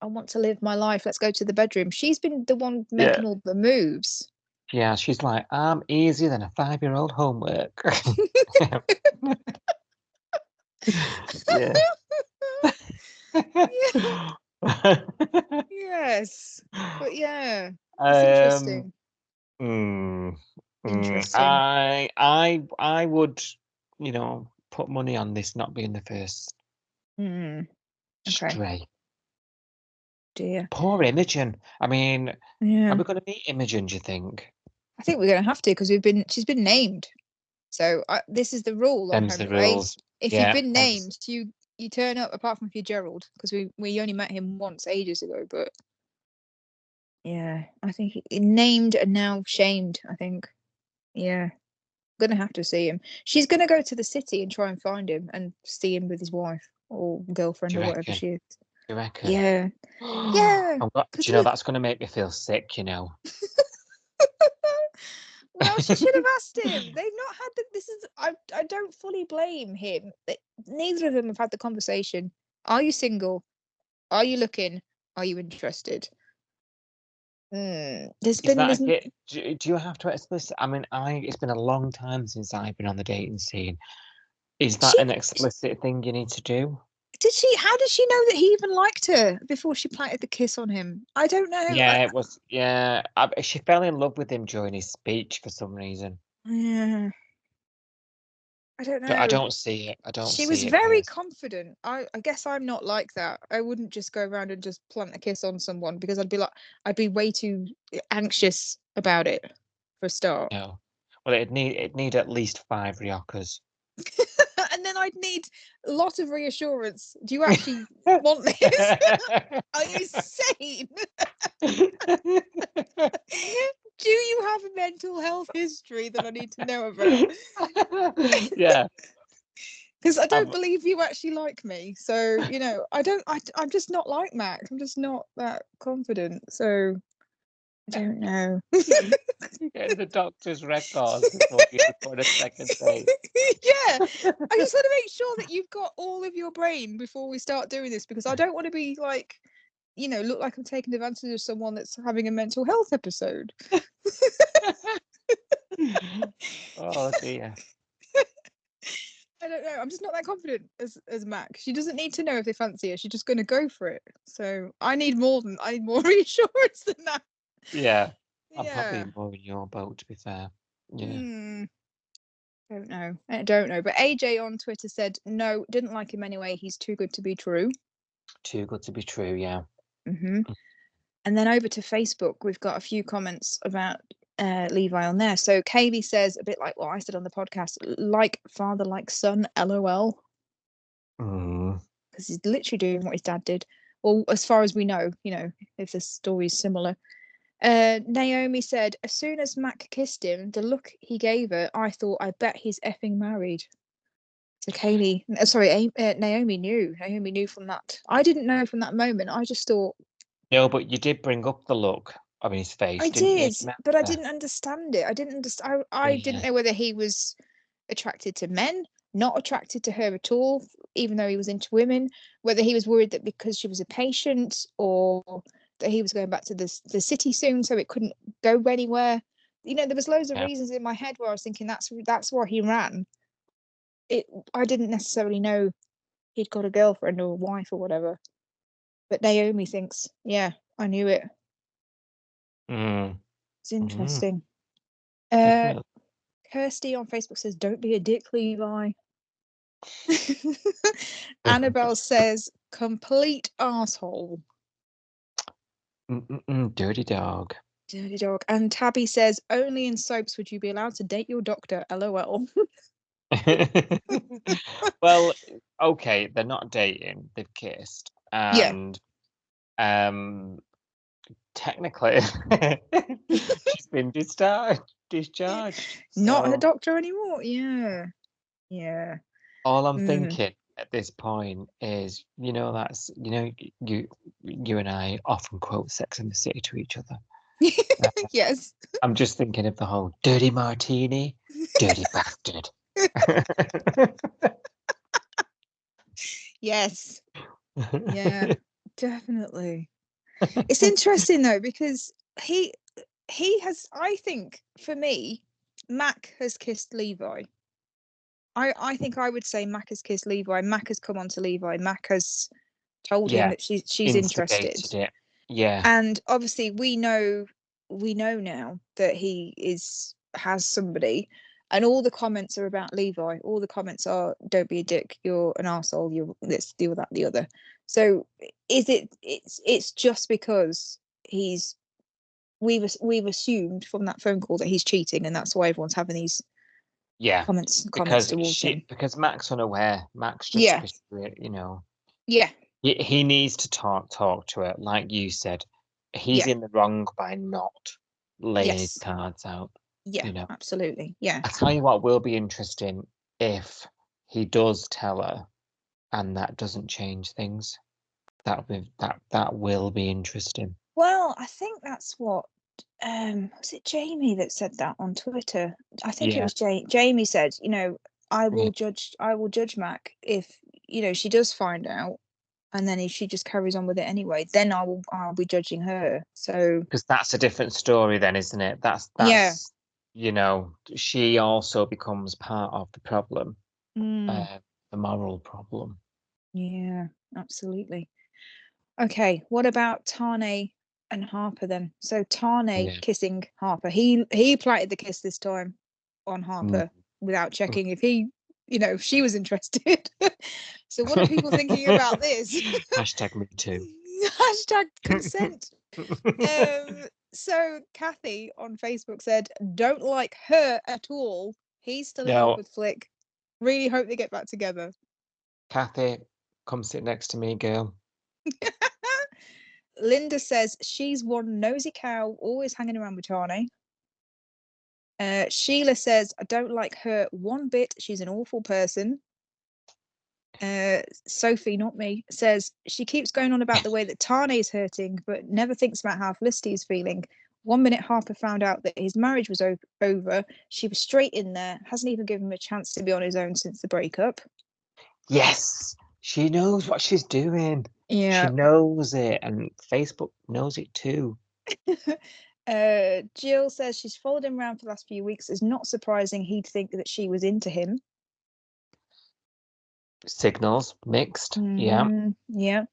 want to live my life. Let's go to the bedroom." She's been the one making all the moves. Yeah, she's like, I'm easier than a 5-year-old homework. Yeah. Yes, but yeah, it's Um, interesting. Interesting. I would, put money on this not being the first Okay, stray. dear. Poor Imogen. I mean, are Yeah, we going to meet Imogen, do you think? I think we're gonna have to because she's been named. So this is the rule on Them's Home the and Away. rules. If Yeah, you've been them's- named, you turn up. Apart from if you're Gerald, because we only met him once ages ago. But yeah, I think named and now shamed. I think. Yeah, gonna have to see him. She's gonna go to the city and try and find him and see him with his wife or girlfriend do or you whatever reckon? she is. Do you reckon? Yeah, yeah. Do Because you know that's going to make me feel sick, well, she should have asked him. They've not had the. This is. I don't fully blame him. Neither of them have had the conversation. Are you single? Are you looking? Are you interested? There's Is been. that do you have to explicit? I mean, it's been a long time since I've been on the dating scene. Is that She an explicit thing you need to do? did she? How did she know that he even liked her before she planted the kiss on him? I don't know. Yeah, it was. Yeah, she fell in love with him during his speech for some reason. Yeah. I don't But I know. don't see it. I don't She see was it. very Piers. confident. I guess I'm not like that. I wouldn't just go around and just plant a kiss on someone because I'd be way too anxious about it for a start. No. Well, it'd need at least 5 Riojas. And then I'd need a lot of reassurance. Do you actually want this? Are you sane? Do you have a mental health history that I need to know about? Yeah. Because I don't believe you actually like me. So, I'm just not like Max. I'm just not that confident. So, I don't know. You get the doctor's records before you record a second date. Yeah. I just want to make sure that you've got all of your brain before we start doing this because I don't want to be like, look like I'm taking advantage of someone that's having a mental health episode. Oh dear. I don't know. I'm just not that confident as Mac. She doesn't need to know if they fancy her. She's just going to go for it. So I need more reassurance than that. Yeah. I'm Yeah. probably more in your boat, to be fair. Yeah. I don't know. But AJ on Twitter said no, didn't like him anyway. He's too good to be true. Too good to be true. Yeah. And then over to Facebook, we've got a few comments about Levi on there. So Kaylee says, a bit like what I said on the podcast, like father, like son, LOL. Because he's literally doing what his dad did. Well, as far as we know, if the story's similar. Naomi said, as soon as Mac kissed him, the look he gave her, I thought, I bet he's effing married. So Naomi knew. Naomi knew from that. I didn't know from that moment. I just thought. No, but you did bring up the look on his face. I didn't did, but I didn't understand it. I didn't understand. I didn't know whether he was attracted to men, not attracted to her at all, even though he was into women. Whether he was worried that because she was a patient, or that he was going back to the city soon, so it couldn't go anywhere. There was loads of reasons in my head where I was thinking that's why he ran. I didn't necessarily know he'd got a girlfriend or a wife or whatever. But Naomi thinks, yeah, I knew it. It's interesting. Kirsty on Facebook says, don't be a dick, Levi. Annabelle says, complete arsehole. Dirty dog. Dirty dog. And Tabby says, only in soaps would you be allowed to date your doctor, LOL. Well, okay, they're not dating, they've kissed. And technically she's been discharged. Not a doctor anymore. Yeah. All I'm thinking at this point is, that's you and I often quote Sex and the City to each other. Yes. I'm just thinking of the whole dirty martini, dirty bastard. Yes. Yeah, definitely. It's interesting though, because he has, I think for me, Mac has kissed Levi. I think I would say Mac has kissed Levi. Mac has come on to Levi. Mac has told him Yeah, that she's interested. instigated it. Yeah, And obviously we know now that has somebody, and all the comments are about Levi. All the comments are, don't be a dick, you're an arsehole, you're this, do that, the other. So it's just because we've assumed from that phone call that he's cheating, and that's why everyone's having these yeah. comments Because towards him. because Mac's unaware. Mac's just, Yeah. you know, Yeah. he needs to talk to her, like you said. He's Yeah. in the wrong by not laying his Yes. cards out. Yeah, You know, absolutely. Yeah. I tell you what will be interesting if he does tell her, and that doesn't change things. That will be interesting. Well, I think that's what was it Jamie that said that on Twitter? I think it Yeah, was Jamie said, I yeah. will judge Mac if, she does find out, and then if she just carries on with it anyway, then I'll be judging her. So Because that's a different story then, isn't it? yeah. She also becomes part of the problem, Mm, the moral problem. yeah, absolutely. Okay, what about Tane and Harper then? So Tane Yeah. kissing Harper. He planted the kiss this time on Mm. Harper without checking if she was interested. So what are people thinking about this? Hashtag me too. Hashtag consent. So Kathy on Facebook said, "Don't like her at all. He's still in love No, with Flick. Really hope they get back together." Kathy, come sit next to me, girl. Linda says she's one nosy cow, always hanging around with Tane. Sheila says, I don't like her one bit. She's an awful person. Sophie, not me, says she keeps going on about the way that Tane is hurting, but never thinks about how Felicity is feeling. 1 minute Harper found out that his marriage was over. She was straight in there, hasn't even given him a chance to be on his own since the breakup. Yes, she knows what she's doing. Yeah. She knows it, and Facebook knows it too. Jill says she's followed him around for the last few weeks. It's not surprising he'd think that she was into him. Signals mixed. Yeah. Yeah.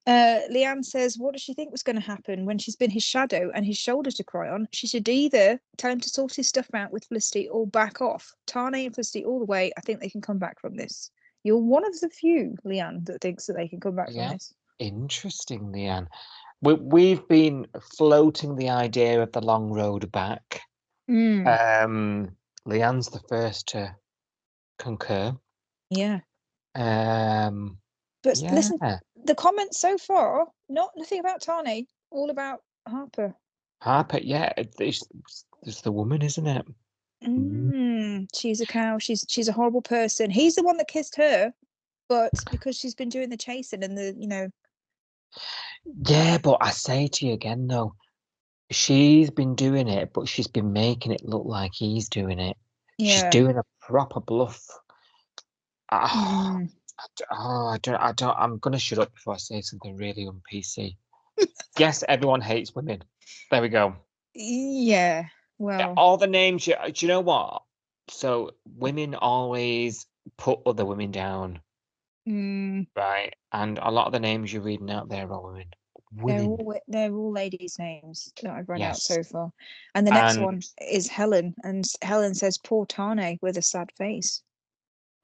Leanne says, what does she think was going to happen when she's been his shadow and his shoulder to cry on? She should either tell him to sort his stuff out with Felicity or back off. Tane and Felicity all the way. I think they can come back from this. You're one of the few, Leanne, that thinks that they can come back from this. Interesting, Leanne. We've been floating the idea of the long road back. Leanne's the first to concur. Yeah. But listen, the comments so far, nothing about Tane, all about Harper. Harper, yeah, it's the woman, isn't it? She's a cow. She's a horrible person. He's the one that kissed her, but because she's been doing the chasing and the. Yeah, but I say to you again though, she's been doing it, but she's been making it look like he's doing it. Yeah. She's doing a proper bluff. I don't. I'm gonna shut up before I say something really un-PC. Yes, everyone hates women. There we go. Yeah. Well, all the names. Do you know what? So women always put other women down, right? And a lot of the names you're reading out there are women. They're all ladies' names that I've read out so far. And the next one is Helen, and Helen says, "Poor Tane," with a sad face.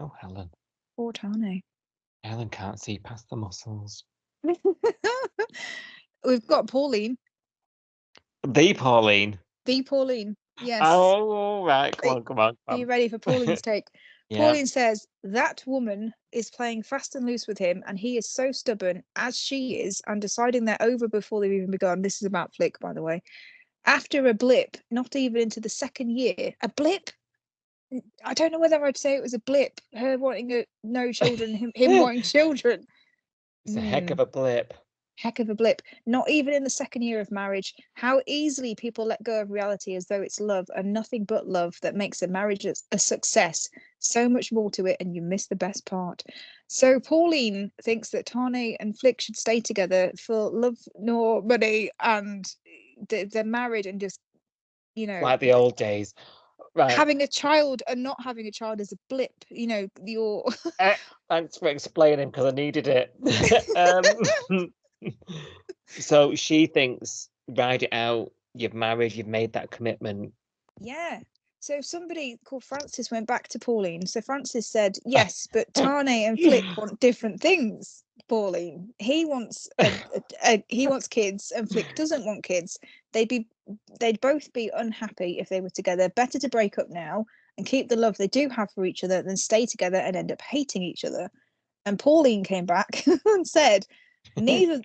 Oh, Helen. Poor Tane. Helen can't see past the muscles. We've got Pauline. The Pauline. Yes. Oh, right. Come on. Are you ready for Pauline's take? Yeah. Pauline says, that woman is playing fast and loose with him, and he is so stubborn, as she is, and deciding they're over before they've even begun. This is about Flick, by the way. After a blip, not even into the second year. A blip? I don't know whether I'd say it was a blip. Her wanting no children, him wanting children. It's a heck of a blip. Heck of a blip. Not even in the second year of marriage. How easily people let go of reality as though it's love and nothing but love that makes a marriage a success. So much more to it, and you miss the best part. So Pauline thinks that Tane and Flick should stay together for love nor money, and they're married and just, Like the old days. Right. having a child and not having a child is a blip. You're Thanks for explaining, because I needed it. So she thinks, ride it out. You've married, you've made that commitment. Yeah. So somebody called Francis went back to Pauline. So Francis said, yes, but Tane and Flick want different things, Pauline. He wants he wants kids and Flick doesn't want kids. They'd both be unhappy if they were together. Better to break up now and keep the love they do have for each other than stay together and end up hating each other. And Pauline came back and said, neither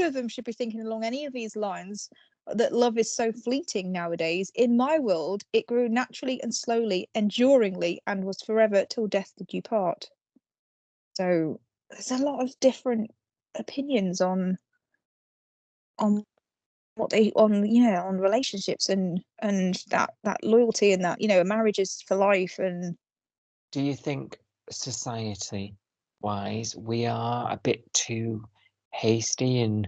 of them should be thinking along any of these lines, that love is so fleeting nowadays. In my world, it grew naturally and slowly, enduringly, and was forever till death did you part. So there's a lot of different opinions on what they on relationships and that loyalty and that a marriage is for life. And do you think society wise we are a bit too hasty in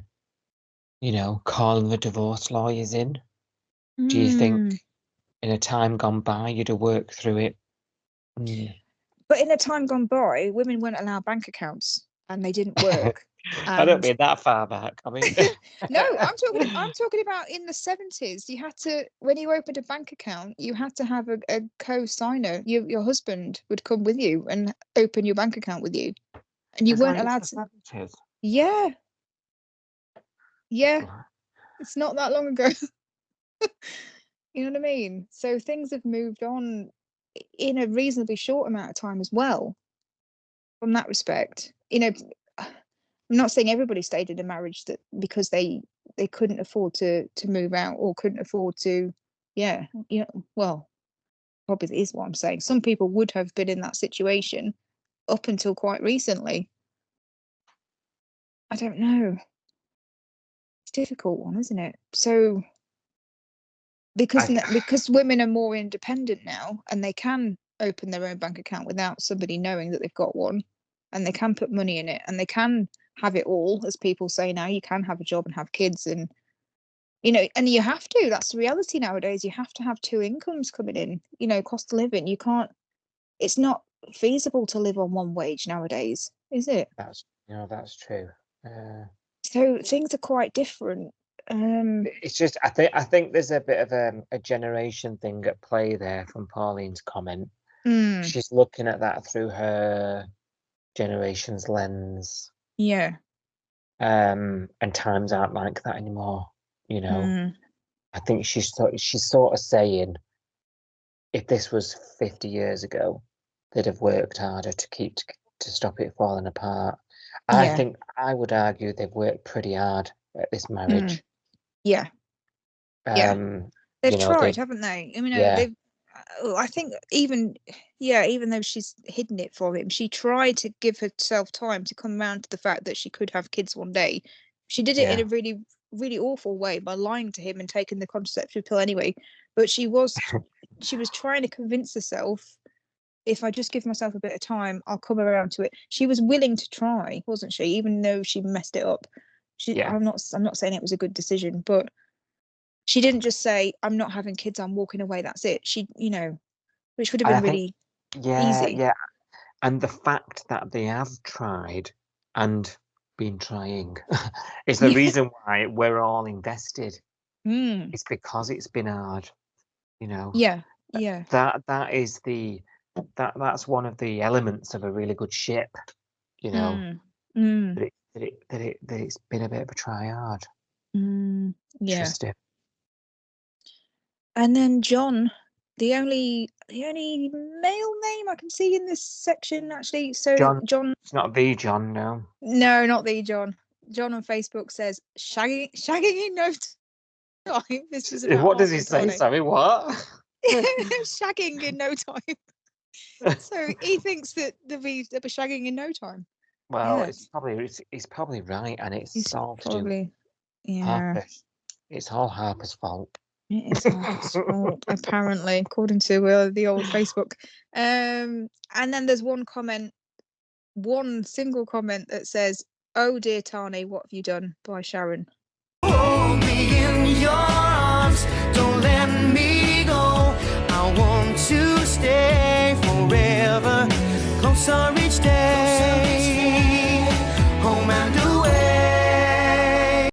calling the divorce lawyers in? Do you think in a time gone by you'd have worked through it? But in a time gone by, women weren't allowed bank accounts and they didn't work. I don't mean that far back. I mean, no, I'm talking about in the 70s. You had to, when you opened a bank account, you had to have a co-signer. Your husband would come with you and open your bank account with you, and you weren't allowed to. 70s? Yeah, it's not that long ago. You know what I mean? So things have moved on in a reasonably short amount of time as well. From that respect, I'm not saying everybody stayed in a marriage that because they couldn't afford to move out or couldn't afford to, well, probably is what I'm saying. Some people would have been in that situation up until quite recently. I don't know. It's a difficult one, isn't it? So because women are more independent now and they can open their own bank account without somebody knowing that they've got one, and they can put money in it, and they can have it all, as people say now. You can have a job and have kids, and and you have to. That's the reality nowadays. You have to have two incomes coming in. Cost of living. You can't. It's not feasible to live on one wage nowadays, is it? That's true. So things are quite different. It's just I think there's a bit of a generation thing at play there from Pauline's comment. She's looking at that through her generation's lens. Yeah. And times aren't like that anymore. I think she's sort of saying, if this was 50 years ago, they'd have worked harder to stop it falling apart. I think I would argue they've worked pretty hard at this marriage. Yeah. They've tried, haven't they? I mean, they've. I think even though she's hidden it from him, she tried to give herself time to come around to the fact that she could have kids one day. She did it in a really, really awful way by lying to him and taking the contraceptive pill anyway. But she was trying to convince herself, if I just give myself a bit of time, I'll come around to it. She was willing to try, wasn't she? Even though she messed it up. I'm not saying it was a good decision, but she didn't just say, I'm not having kids, I'm walking away, that's it. She, which would have been really easy. Yeah. And the fact that they have tried and been trying is the reason why we're all invested. It's because it's been hard, Yeah. That is that's one of the elements of a really good ship, that it's been a bit of a try hard. Yeah. Interesting. And then John, the only male name I can see in this section, actually. So John. It's not the John, no. No, not the John. John on Facebook says shagging in no time. This was about what does he say? Sorry, what? Shagging in no time. So he thinks that they'll be shagging in no time. Well, Yeah. he's probably right, and it's He's all to do probably, yeah. Harper. It's all Harper's fault. It is Harper's fault, apparently, according to the old Facebook. And then there's one single comment that says, "Oh dear, Tani, what have you done?" by Sharon.